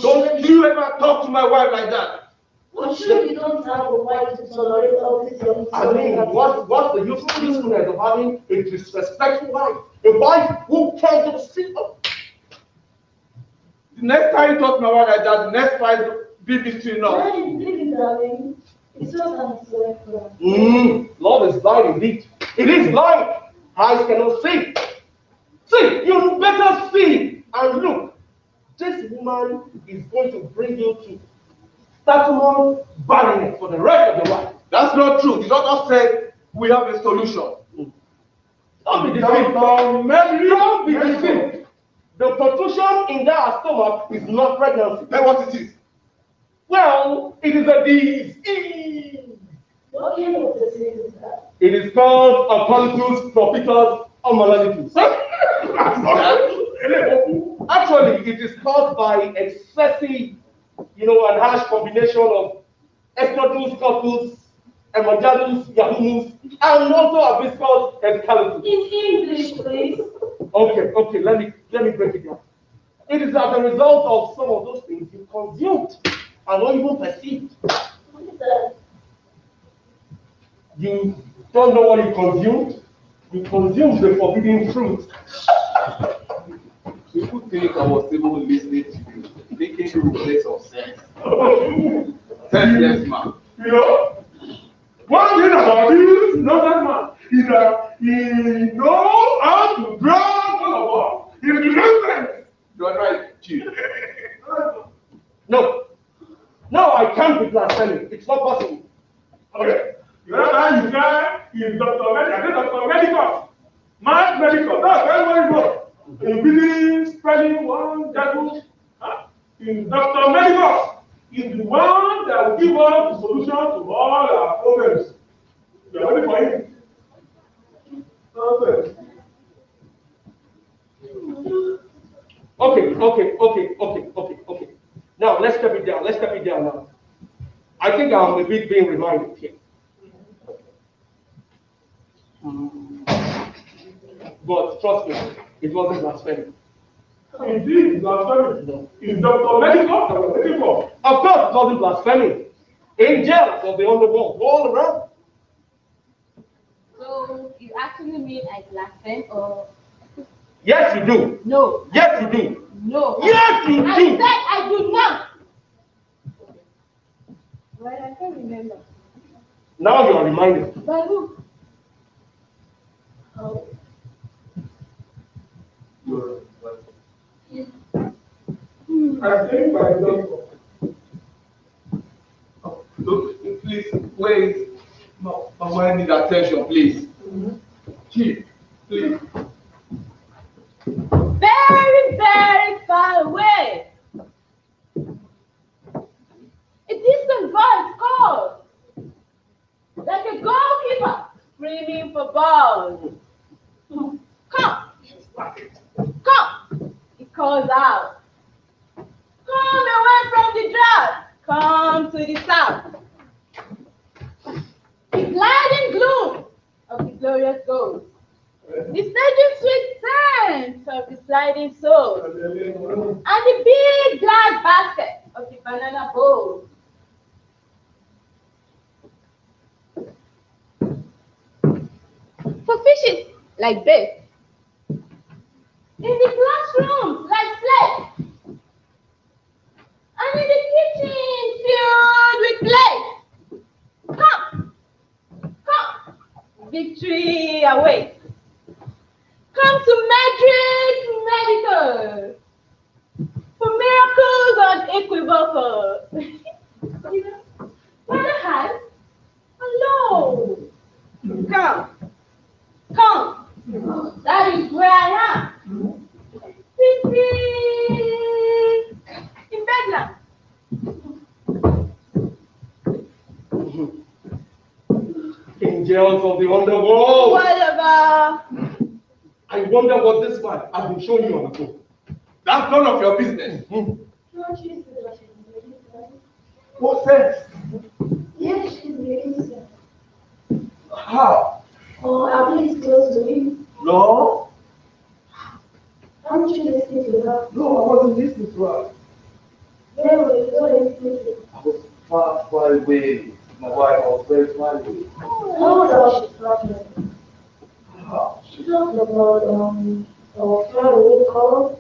Don't you ever talk to my wife like that. I'm sure you don't have a wife to tolerate all this. I mean, what's the usefulness of having a disrespectful wife? A wife who can't just sit up. The next time you talk to my wife like that, the next fight be between us. Why is it, darling? It's just an intellectual. Love is blind indeed. It is blind. Eyes cannot see. See, you better see and look. This woman is going to bring you to statutory barrenness for the rest of your life. That's not true. The doctor said we have a solution. Don't be deceived. Don't be deceived. The protusion in that stomach is not pregnancy. Then what it is? Well, it is a disease. What kind of disease is that? It is called Apolytus propitus amalalicus. Actually, it is caused by excessive, and harsh combination of estrogens, corpus, emergidus, yahumus, and also hibiscus escalatus. In English, please. Okay, let me break it down. It is as a result of some of those things you consumed and not even perceived. What is that? You don't know what you consumed? You consumed the forbidden fruit. People think I was even listening to you, thinking you would make some sense. Senseless man. You know? One thing about this northern man is that he knows how to draw all of us into nonsense. You are right, Chief. No. No, I can't be blaspheming. It's not possible. Okay. The other guy you guy is Dr. Medicus. Mad Medicus. That's very good. In really spreading one devil. In Dr. Medicus is the one that will give us the solution to all our problems. You are ready for him? Okay. Now let's step it down now. I think I'm a bit being reminded here. But trust me, it wasn't blasphemy. Indeed, blasphemy. No. It's Dr. Medicus that we're looking for. Of course, it wasn't blasphemy. Angels of the underworld, all around. So you actually mean I blaspheme or? Yes, you do. No. Yes, you do. No. Yes, you I do. said I do not. Well, I can't remember. Now you are reminded. By who? You're I think by the Look, please, wait. No, I need attention, please. Chief, please. Very, very far away. A distant voice called, like a goalkeeper screaming for balls. Come, come, he calls out. Come away from the drought, come to the south. The gliding gloom of the glorious ghost, the surging sweet scent of the sliding soul, and the big glass basket of the banana bowl. For fishes like this, in the classrooms like slaves, and in the kitchen filled with plates. Come, come, victory awaits. Come to Medicus for miracles unequivocal. Father has, hello. Come, come. That is where I am. In Bedlam. angels of the underworld. Whatever. I wonder what this man has been showing you on the phone. That's none of your business. What sense? Yes, she's really sick. How? Or at least close to him. No. Aren't you listening to her? No, I wasn't listening to her. Where were you going to? I was far, far away. My wife was very far away. How does she talking? How? She talked about our far away call.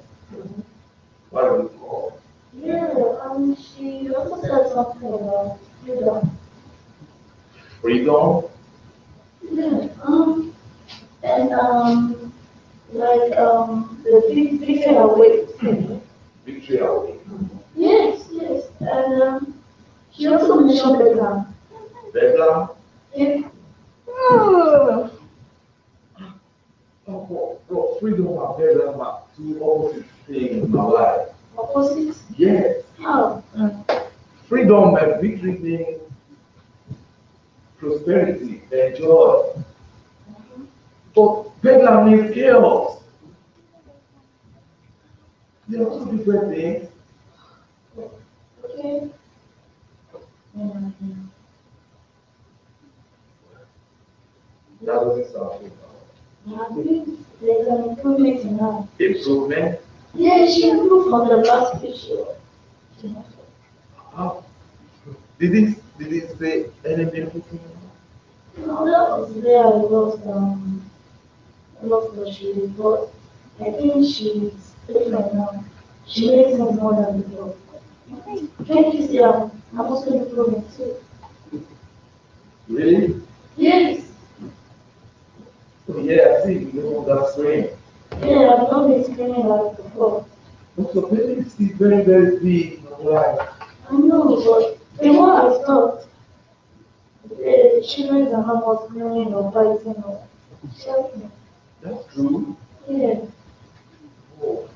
What are we called? Yeah, she also said something about freedom. Freedom? Yeah, and like the victory away. Victory away. Yes, yes, and she also mentioned Bedlam. Bedlam? Yeah. Oh. Oh, freedom and bedlam are two opposite things in my life. Opposite? Yes. How? Freedom and victory means prosperity and joy. But bedlam means chaos. They are two different things. Okay. That doesn't sound good. I think there's an improvement in her. Improvement? Yeah, she improved from the last picture. How? Did it say anything? No, that was where I was not what she is, but I think she's different now. She makes things more than before. Can't you see I'm also improving too? Really? Yes. Yeah, I see. You know that's great. Yeah, I've not been screaming like before. So maybe it's very, very big in your life. I know, but from what I thought, the children are not more screaming or fighting or shouting. That's true. Yeah. Oh.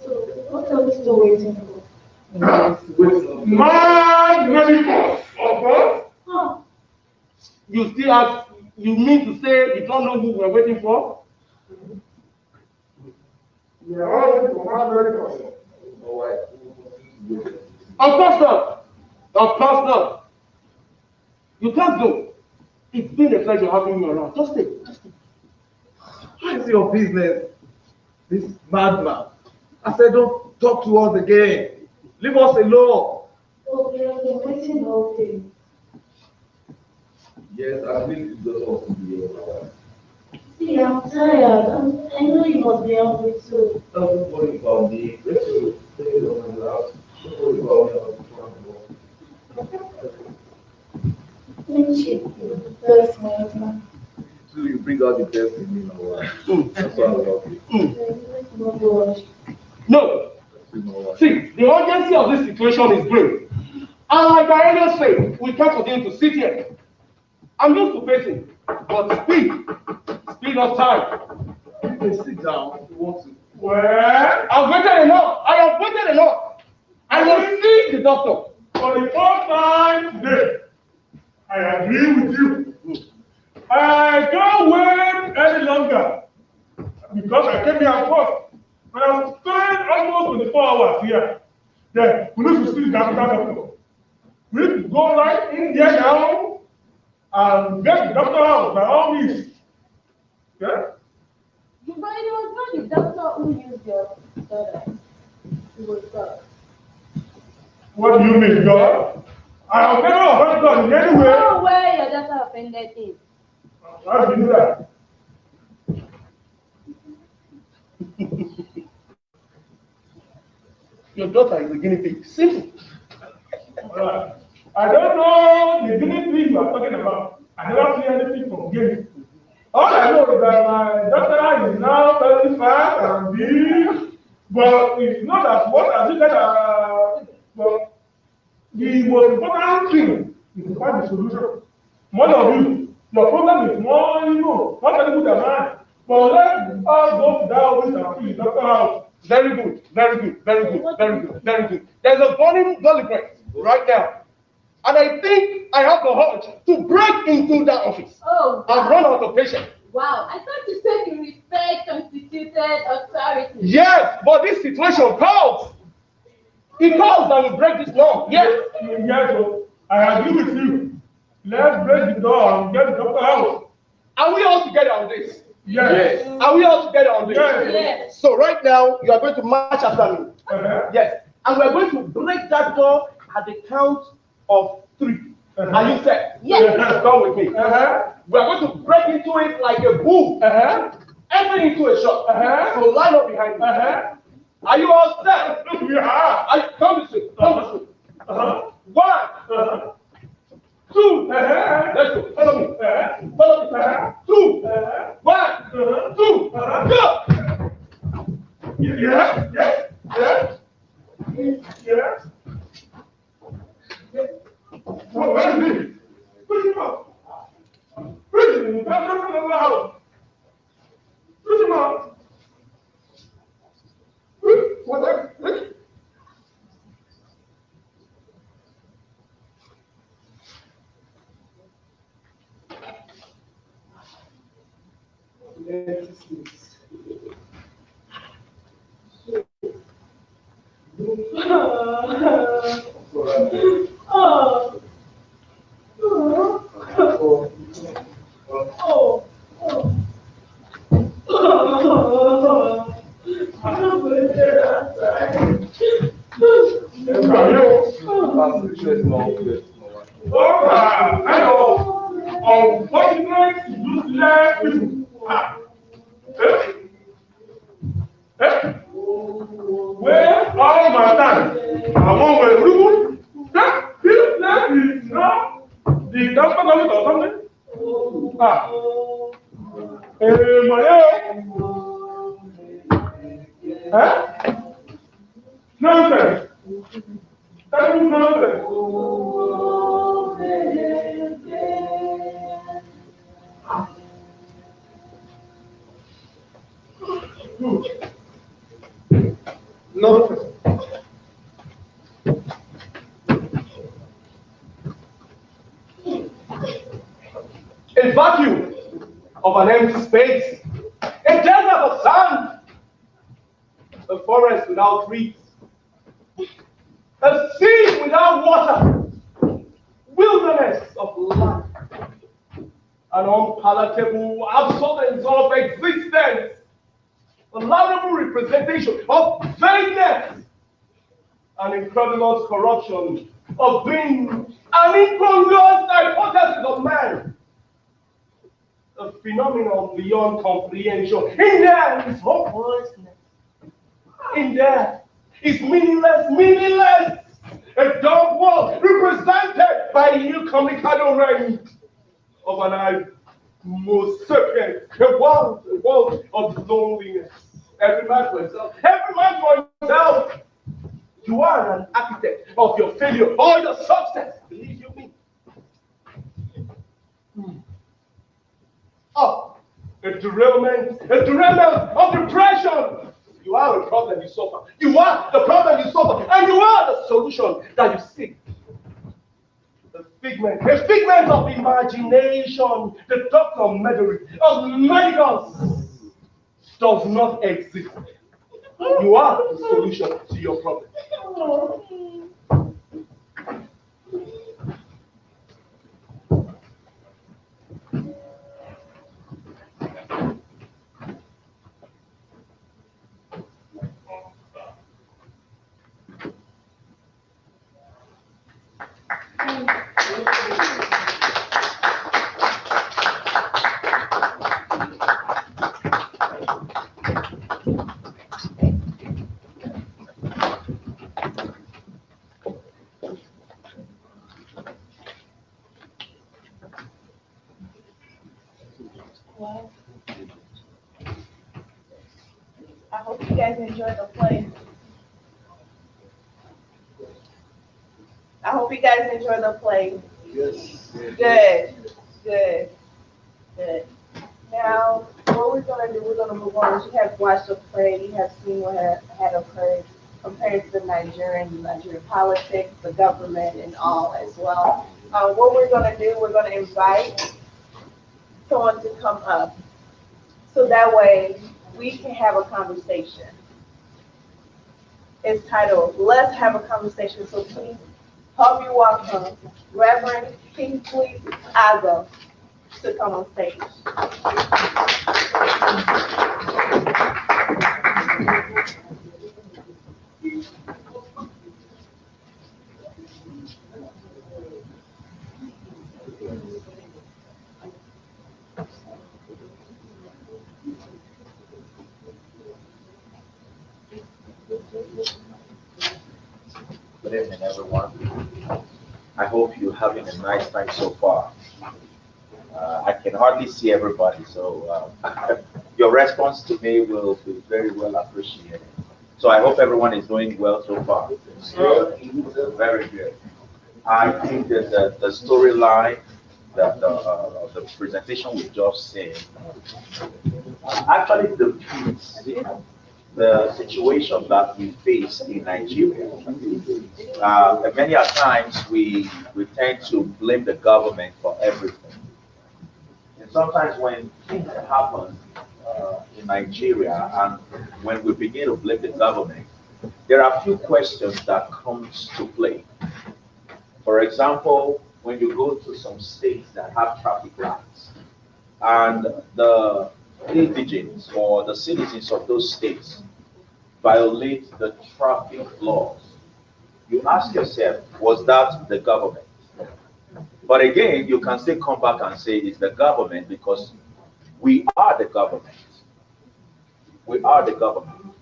So what are we still waiting for? Man, Medicus, okay? Huh? You still have, you mean to say you don't know who we're waiting for? We are all waiting for man, Medicus. Of course not. Of course not. You can't go. It's been a pleasure having you around. Just stay. Just stay. What is your business? This madman. I said, don't talk to us again. Leave us alone. Oh, we have been waiting all day. Yes, I think it's just us to be here. See, I'm tired. I know you must be hungry too. Don't worry about me. Let's stay on the house. Don't worry about me. Thank you. That's my husband. So you bring out the best in me now. That's why I love you. No. See, the urgency of this situation is great. And like I earlier said, we can't continue to sit here. I'm used to pacing, but speed of time. You can sit down if you want to. Well, I've waited enough. I have waited enough. I will see the doctor. For the first time today, I agree with you. I can't wait any longer because I came here first. And I've spent almost 24 hours here. Then we need to see the doctor. We need to go right in there now and get the doctor out by all means. Yeah? But it was not the doctor who used your daughter. It was God. What do you mean, God? I have never offended God in any way. No way your daughter offended him. How do you do that? Your daughter is a guinea pig. Simple. I don't know the guinea pig you are talking about. I never see anything from guinea. All I know is that my daughter is now very fat and big, but it's not as what I think that. But the most important thing is to find the solution. One of you, your problem is more, not very good at mine. But let us go to that office and see the doctor out. Very good, very good, very good, very good, very good. There's a burning garlic bread right now. And I think I have the urge to break into that office and run out of patients. Wow, I thought you said you respect constituted authority. Yes, but this situation calls. It calls that we break this law. Yes. Yes, so I agree with you. Let's break the door and get the doctor out. Are we all together on this? Yes. Are we all together on this? Yes. So right now, you are going to march after me. Yes. And we are going to break that door at the count of 3. Are you set? Yes. Come with me. We are going to break into it like a bull. Enter into a shop. So line up behind me. Are you all set? Yeah. Come this way. Come this way. 1, 2. Let's go. Follow me. Follow me. 2. 1, 2. Go. Yes. Yes. Yes. Yes. Oh, where is he? Push him out. Push him out. Push him out. What? Unfortunate, useless people. Well, all my time, I want to do that. That is not the gospel of it or something. Nonsense. That is nonsense. Nonsense. A vacuum of an empty space, a desert of sand, a forest without trees, a sea without water, wilderness of life, an unpalatable absence of existence, a laudable representation of vagueness, an incredulous corruption of being, an incongruous hypothesis of man, a phenomenon beyond comprehension. In there is hopelessness. In there is meaningless. A dark world represented by a communicado range of an eye, most sapient, a world of loneliness. Every man for himself. Every man for himself. You are an architect of your failure or your success. Believe you me. A derailment of depression. You are the problem you suffer. You are the problem you suffer, and you are the solution that you seek. A figment of imagination. The doctor of Medicus does not exist. You are the solution to your problem. Well, I hope you guys enjoyed the play. I hope you guys enjoy the play. Yes. Good. Now, what we're gonna do, we're gonna move on. You have watched the play, you have seen what had occurred compared to the Nigerian politics, the government, and all as well. What we're gonna do, we're gonna invite someone to come up, so that way we can have a conversation. It's titled, Let's Have a Conversation. So please help me welcome Reverend Kingsley Ago to come on stage. Good evening, everyone. I hope you're having a nice time so far. I can hardly see everybody, so your response to me will be very well appreciated. So I hope everyone is doing well so far. Very good. I think that the storyline, that the presentation we just seen, actually depicts the situation that we face in Nigeria. Many a times we tend to blame the government for everything. And sometimes when things happen in Nigeria and when we begin to blame the government, there are a few questions that comes to play. For example, when you go to some states that have traffic lights and the indigents or the citizens of those states violate the traffic laws, you ask yourself, was that the government? But again, you can still come back and say it's the government because We are the government. We are the government.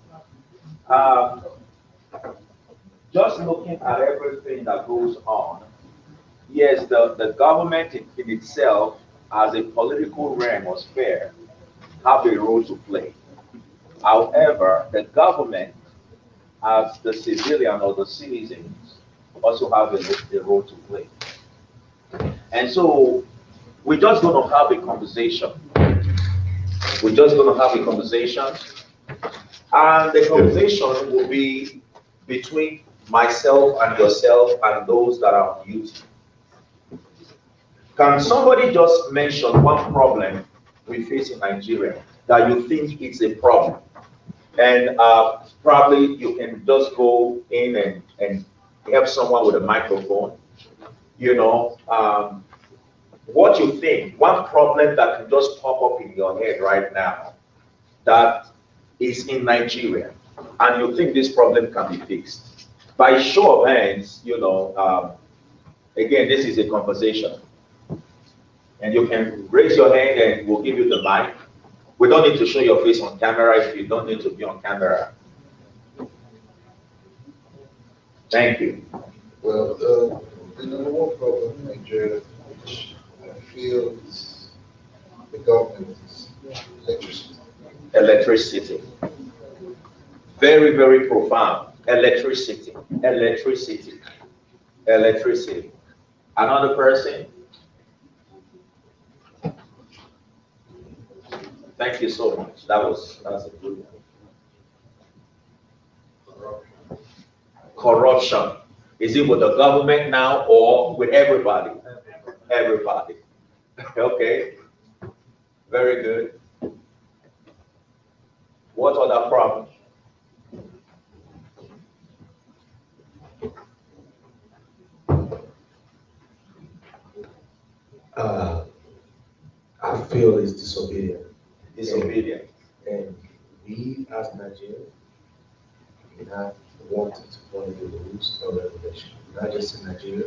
Um, just looking at everything that goes on, yes, the government in itself, as a political realm or sphere, have a role to play. However, the government, as the civilian or the citizens, also have a role to play. And so we're just going to have a conversation. We're just going to have a conversation. And the conversation will be between myself and yourself and those that are on YouTube. Can somebody just mention one problem we face in Nigeria that you think is a problem? And probably you can just go in and help someone with a microphone. You know, what you think, one problem that can just pop up in your head right now that is in Nigeria, and you think this problem can be fixed. By show of hands, you know, again, this is a conversation. And you can raise your hand and we'll give you the mic. We don't need to show your face on camera if you don't need to be on camera. Thank you. Well, the number one problem in Nigeria, which I feel is the government, is electricity. Electricity. Very, very profound. Electricity. Electricity. Electricity. Another person? Thank you so much. That's a good one. Corruption. Is it with the government now or with everybody? Everybody. Okay. Very good. What other problem? I feel it's disobedient. Disobedient. And we as Nigerians not wanting to follow the rules of regulation, not just in Nigeria,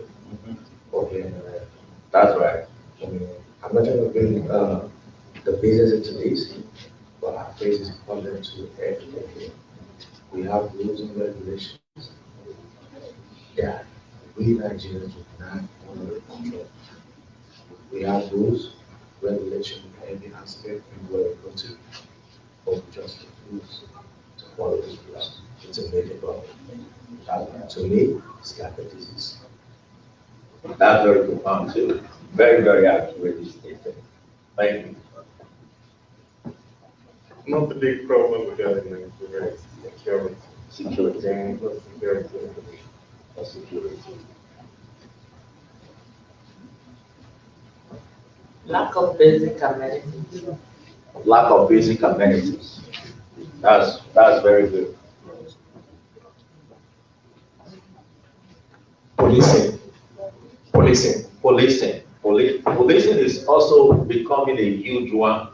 but here in America. That's right. I mean, I'm not trying to bring the business into this, but our face is important to everything here. We have rules and regulations that we Nigerians would not want to control. We have rules, regulation in every aspect and where we go to, but we just refuse to follow these rules. It's a major problem. To me, it's like a disease. That's very profound too. Very, very accurate statement. Thank you. Not the big problem we got in Nigeria is security. Security. Security. Lack of basic amenities. Lack of basic amenities. That's very good. Policing. Policing is also becoming a huge one,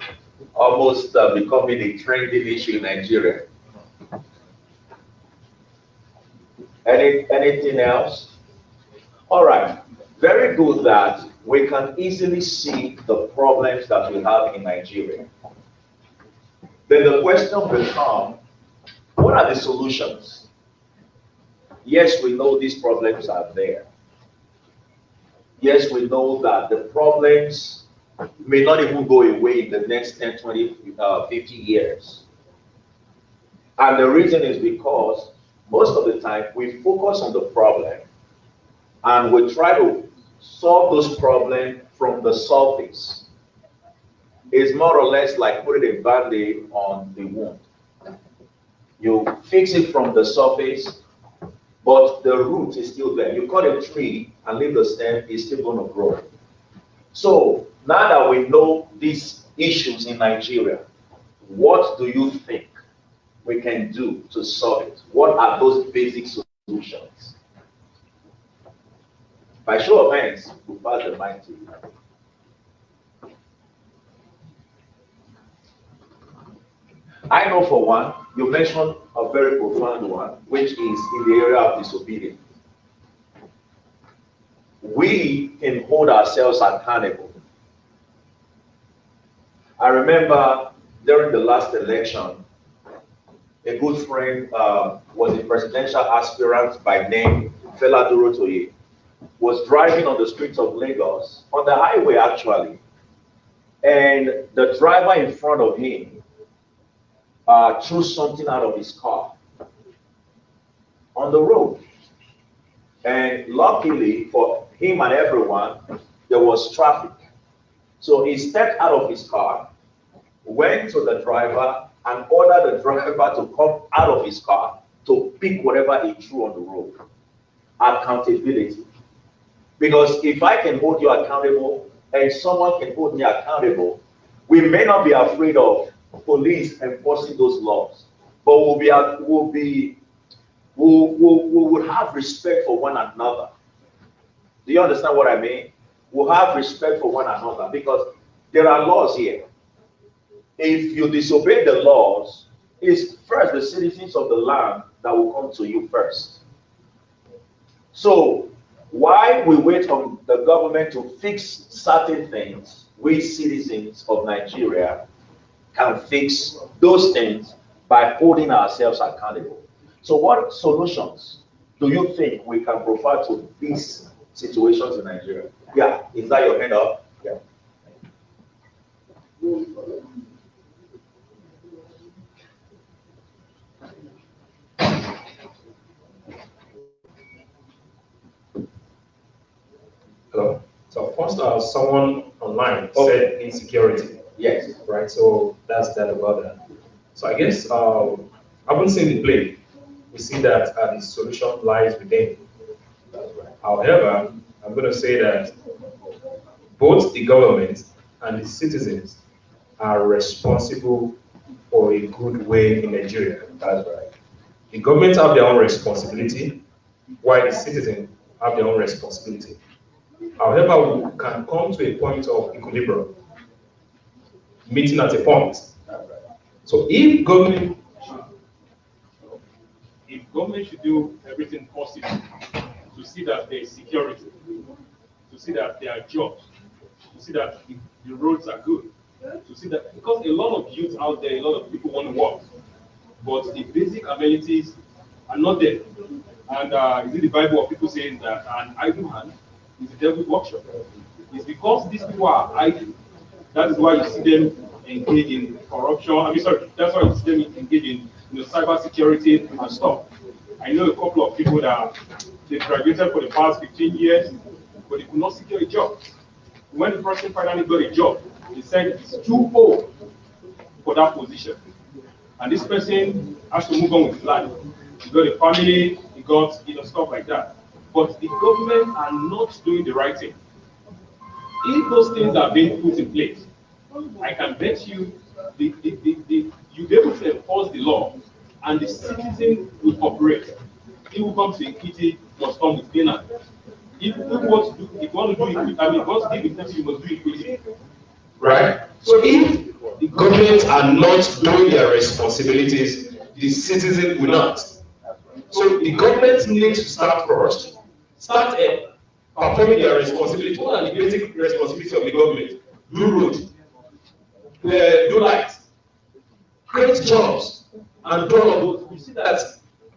almost becoming a trending issue in Nigeria. Anything else? All right. Very good that we can easily see the problems that we have in Nigeria. Then the question becomes, what are the solutions? Yes, we know these problems are there. Yes, we know that the problems may not even go away in the next 10, 20, 50 years. And the reason is because most of the time we focus on the problem and we try to solve those problems from the surface. It's more or less like putting a band-aid on the wound. You fix it from the surface, but the root is still there. You cut a tree and leave the stem, it's still going to grow. So now that we know these issues in Nigeria, what do you think we can do to solve it? What are those basic solutions? By show of hands, we'll pass the mic to you. I know for one, you mentioned a very profound one, which is in the area of disobedience. We can hold ourselves accountable. I remember during the last election, a good friend was a presidential aspirant by name Fela Durotoye, was driving on the streets of Lagos, on the highway actually, and the driver in front of him threw something out of his car on the road. And luckily for him and everyone, there was traffic. So he stepped out of his car, went to the driver, and ordered the driver to come out of his car to pick whatever he threw on the road. Accountability. Because if I can hold you accountable and someone can hold me accountable, we may not be afraid of police enforcing those laws, but we would have respect for one another. Do you understand what I mean? We'll have respect for one another because there are laws here. If you disobey the laws, it's first the citizens of the land that will come to you first. So while we wait on the government to fix certain things, we citizens of Nigeria can fix those things by holding ourselves accountable. So what solutions do you think we can provide to these situations in Nigeria? Yeah, is that your hand up? Yeah. Hello. So first, someone online said insecurity. Yes. Right. So that's that about that. So I guess I haven't seen the play. We see that the solution lies within. However, I'm going to say that both the government and the citizens are responsible for a good way in Nigeria. That's right. The government have their own responsibility, while the citizens have their own responsibility. However, we can come to a point of equilibrium, meeting at a point. So if government should do everything possible to see that there is security, to see that there are jobs, to see that the roads are good, to see that, because a lot of youth out there, a lot of people want to work, but the basic amenities are not there. And is it the Bible of people saying that an idle hand is the devil's workshop? It's because these people are idle. That is why you see them engage in corruption. That's why you see them engage in cyber security and stuff. I know a couple of people that they graduated for the past 15 years, but they could not secure a job. When the person finally got a job, they said it's too old for that position. And this person has to move on with his life. He got a family, he got stuff like that. But the government are not doing the right thing. If those things are being put in place, I can bet you you'll be able to enforce the law and the citizen will cooperate. If you come to Ekiti, must come with cleaner. If you want to do equity, you must do equity. Right? So if the government are not doing their responsibilities, the citizen will not. So the government needs to start first, performing their responsibility. What are the basic responsibilities of the government? Do road, do light, create jobs, and do all of those. You see that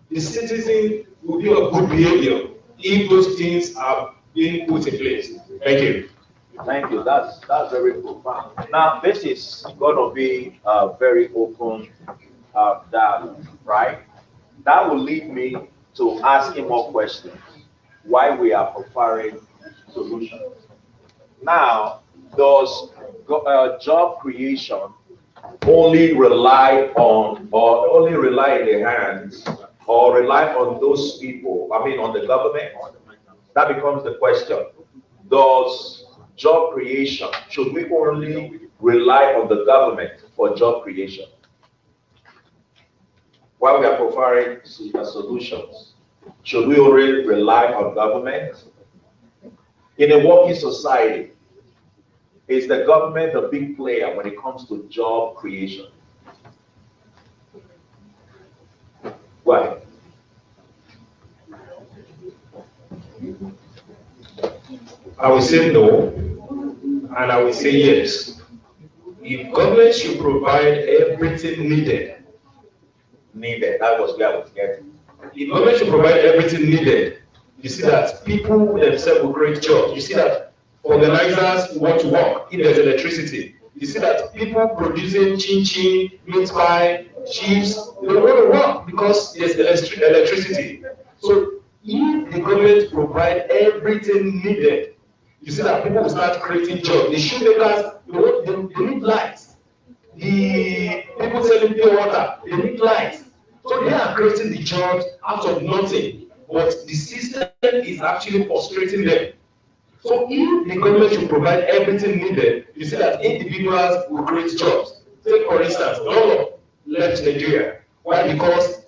the citizen will be of good behavior if those things are being put in place. Thank you. Thank you. That's very profound. Now, this is going to be a very open dialogue, right? That will lead me to asking more questions. Why we are preparing solutions. Now, does job creation only rely on, or only rely in the hands, or rely on those people, on the government? That becomes the question. Does job creation, should we only rely on the government for job creation? While we are preparing solutions, should we only rely on government? In a working society, is the government a big player when it comes to job creation? Why? I will say no, and I will say yes. if government should provide everything needed, that was where I was getting. if government should provide everything needed, you see that people themselves will create jobs. You see that organizers want to work if there's electricity. You see that people producing chin-chin, meat pie, chips, they don't want to work because there's electricity. So if the government provide everything needed, you see that people will start creating jobs. The shoemakers, they need lights. The people selling pure water, they need lights. So they are creating the jobs out of nothing, but the system is actually frustrating them. So if the government should provide everything needed, you see that individuals will create jobs. Take for instance, Donald left Nigeria. Why? Because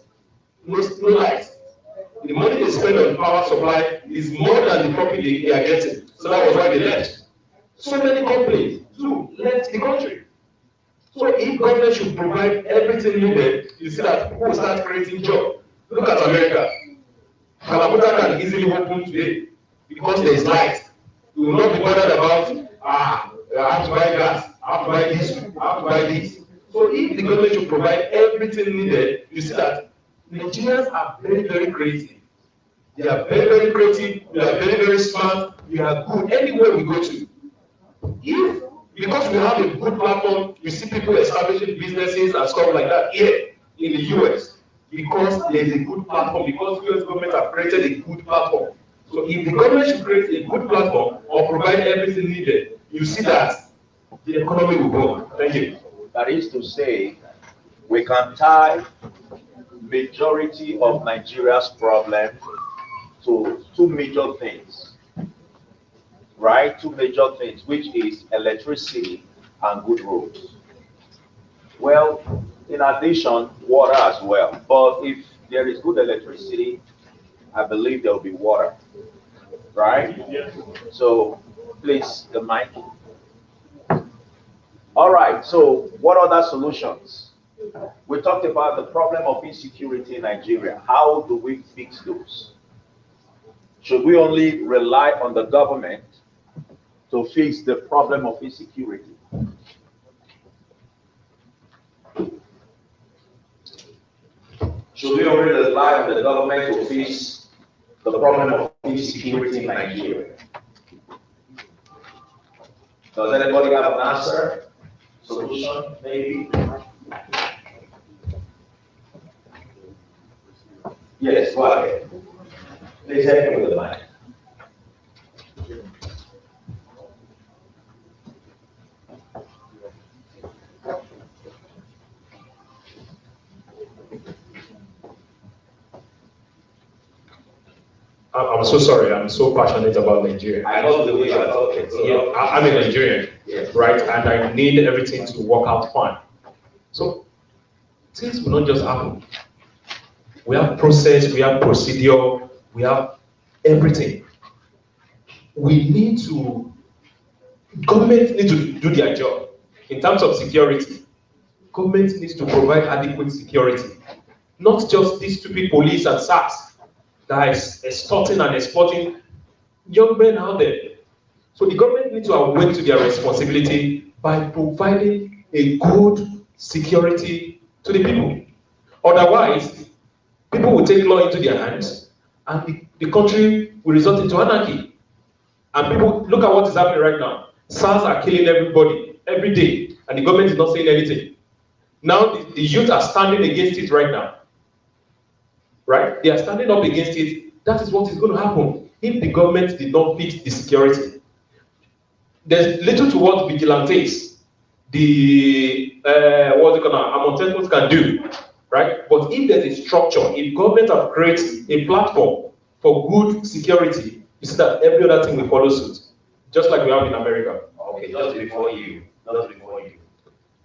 no light. The money they spend on power supply is more than the profit they are getting. So that was why they left. So many companies too left the country. So if government should provide everything needed, you see that people will start creating jobs. Look at America. Kalakuta can easily open today because there is light. You will not be bothered about, I have to buy gas, I have to buy this, I have to buy this. So if the government should provide everything needed, you see that Nigerians are very, very creative. They are very, very creative, they are very, very smart, we are good anywhere we go to. If, because we have a good platform, you see people establishing businesses and stuff like that here in the US, because there is a good platform, because US government have created a good platform. So if the government should create a good platform or provide everything needed, you see that the economy will go. Thank you. That is to say, we can tie majority of Nigeria's problem to two major things, right? Two major things, which is electricity and good roads. Well, in addition, water as well. But if there is good electricity, I believe there will be water, right? So please, the mic. All right, so what other solutions? We talked about the problem of insecurity in Nigeria. How do we fix those? Should we only rely on the government to fix the problem of insecurity? Should we only rely on the government to fix the problem of insecurity in Nigeria? Does anybody have an answer? Solution, maybe? Yes, go ahead. Please help me with the mic. I'm so sorry. I'm so passionate about Nigeria. I know the way you are talking. So yeah, I'm a Nigerian, yes, right? And I need everything to work out fine. So things will not just happen. We have process, we have procedure, we have everything. We need to, government needs to do their job. In terms of security, government needs to provide adequate security. Not just these stupid police and SARS that is extorting and exporting young men out there. So the government needs to awake to their responsibility by providing a good security to the people. Otherwise, people will take law into their hands and the country will result into anarchy. And people, look at what is happening right now. SARS are killing everybody every day and the government is not saying anything. Now the youth are standing against it right now. Right? They are standing up against it. That is what is going to happen if the government did not fix the security. There's little to what vigilantes, the Amontecos can do, right? But if there's a structure, if government have created a platform for good security, you see that every other thing will follow suit, just like we have in America. Okay, just before you.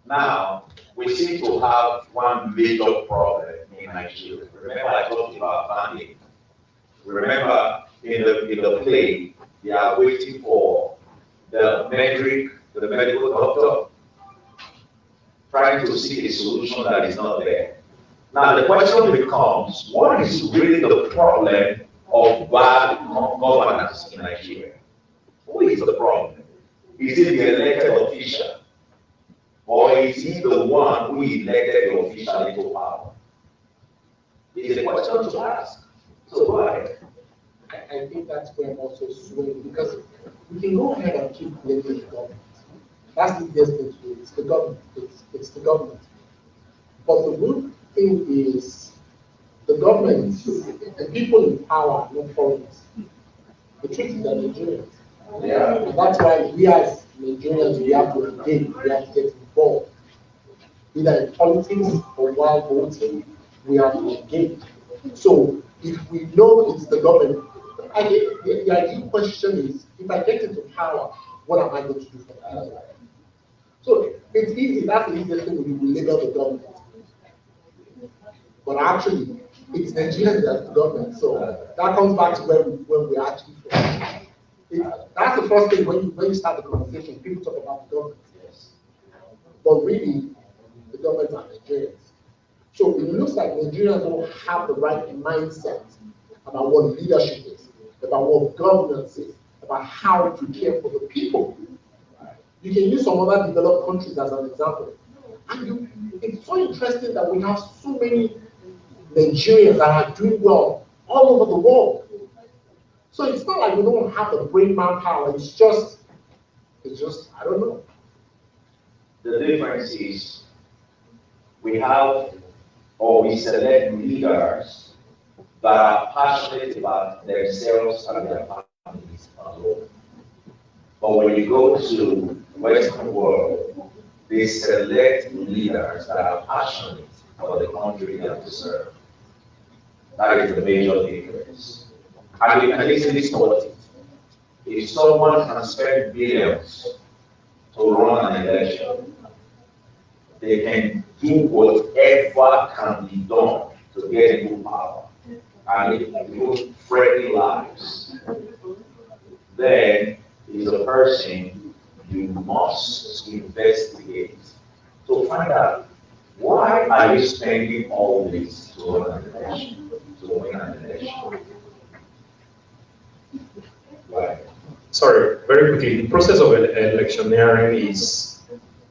Now, we seem to have one major problem in Nigeria. Remember I talked about funding. Remember in the play, they are waiting for the medical doctor, trying to seek a solution that is not there. Now the question becomes, what is really the problem of bad governance in Nigeria? Who is the problem? Is it the elected official? or is he the one who elected the official into power? It's a question to ask. So go ahead. I think that's where I'm also swaying, because we can go ahead and keep blaming the government. That's the easiest thing to do. It's the government. It's the government. But the good thing is the government, the people in power are not foreigners. The truth is that Nigerians. Yeah. And that's why we as Nigerians, we have to engage, we have to get involved. Either in politics or while voting, we have to engage. So if we know it's the government, I think the ideal question is, if I get into power, what am I going to do for the people? So it's easy, that's the easiest thing, we label the government. But actually, it's Nigerians that's the government. So that comes back to where we actually from. That's the first thing when you start the conversation, people talk about the government. Yes. But really, the government are Nigerians. So it looks like Nigerians don't have the right mindset about what leadership is, about what governance is, about how to care for the people. You can use some other developed countries as an example. And it's so interesting that we have so many Nigerians that are doing well all over the world. So it's not like we don't have the brain manpower, it's just, I don't know. The difference is we have, or we select leaders that are passionate about themselves and their families alone. But when you go to Western world, they select leaders that are passionate for the country they have to serve. That is the major difference. And we can easily spot it. If someone can spend billions to run an election, they can do whatever can be done to get into power, and it includes friendly lives. Then is a person you must investigate to find out, why are you spending all this to run an election, to win an election? Why? Sorry, very quickly, the process of electioneering is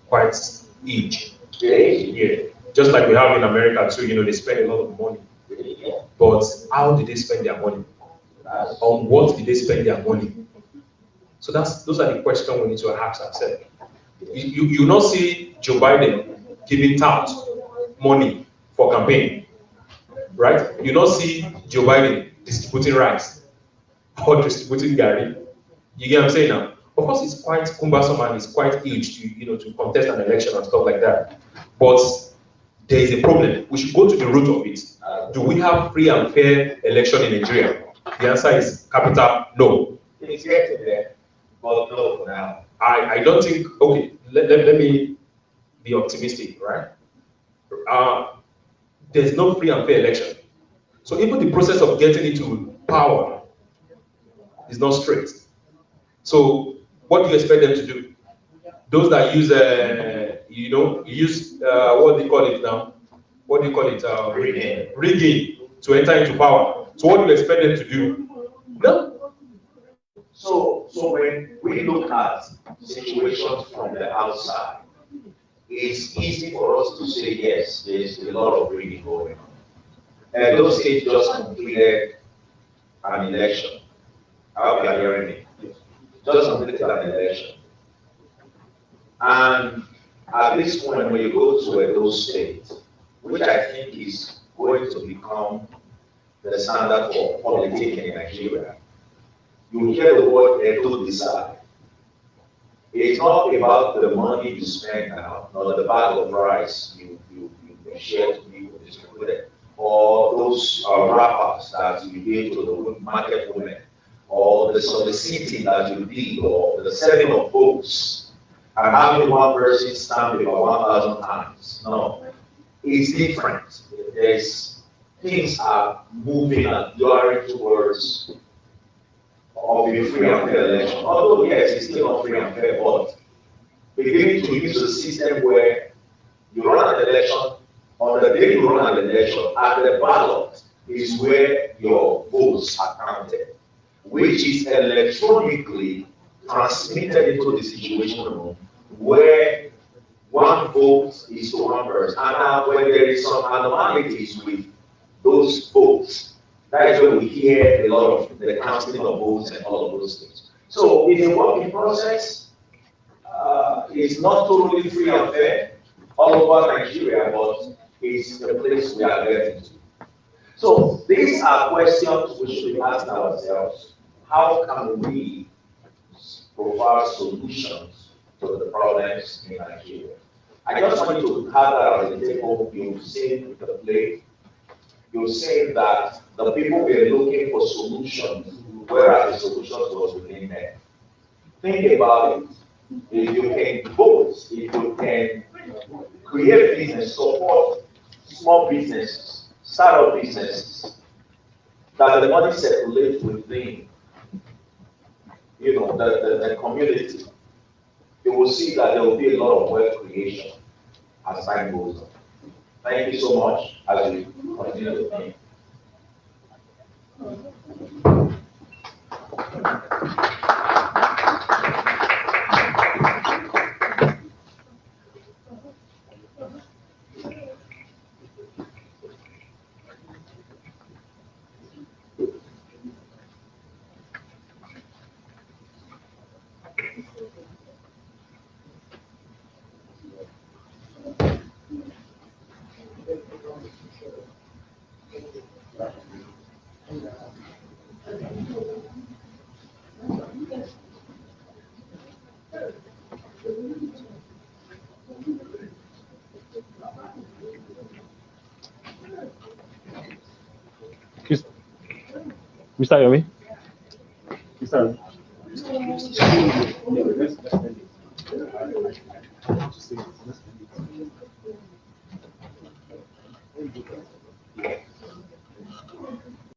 quite huge. Yeah. Just like we have in America too, they spend a lot of money. But how did they spend their money? On what did they spend their money? So those are the questions we need to ask ourselves. You not see Joe Biden giving out money for campaign, right? You not see Joe Biden distributing rice or distributing gari. You get what I'm saying now? Of course, it's quite cumbersome and it's quite huge to contest an election and stuff like that. But there is a problem. We should go to the root of it. Do we have free and fair election in Nigeria? The answer is capital no. It's getting there, but no for now. I don't think, okay, let me be optimistic, right? There's no free and fair election. So even the process of getting into power is not straight. So what do you expect them to do? Those that use, what do you call it now? What do you call it? Rigging to enter into power. So what do you expect them to do? No. So when we look at situations from the outside, it's easy for us to say, yes, there's a lot of rigging going on. And those states just completed an election. I hope you are hearing me. Just completed an election. And at this point, when you go to those states, which I think is going to become the standard for politics in Nigeria, you hear the word "to decide." It's not about the money you spend now, nor the bag of rice you share to people distributed, or those wrappers that you give to the market women, or the soliciting that you did, or the selling of books, and having one person stamp it 1,000 times. No, it's different. Things are moving and gearing towards of a free and fair election. Although yes, it's still not free and fair, but beginning to use a system where you run an election, on the day you run an election, at the ballot is where your votes are counted, which is electronically transmitted into the situation room where one vote is to one person. And now when there is some anomalies with those votes, that is when we hear a lot of the counting of votes and all of those things. So it's a working process. It's not totally free and fair all over Nigeria, but it's the place we are getting to. So these are questions we should be asking ourselves. How can we provide solutions to the problems in Nigeria? I just want you to have that on the table. You say with the plate, you say that the people were looking for solutions, whereas the solutions was within them. Think about it. If you can vote, if you can create business, support small businesses, startup businesses, that the money circulates within, the community, you will see that there will be a lot of wealth creation as time goes on. Thank you so much as we continue to think. Mr. Yomi? Mr.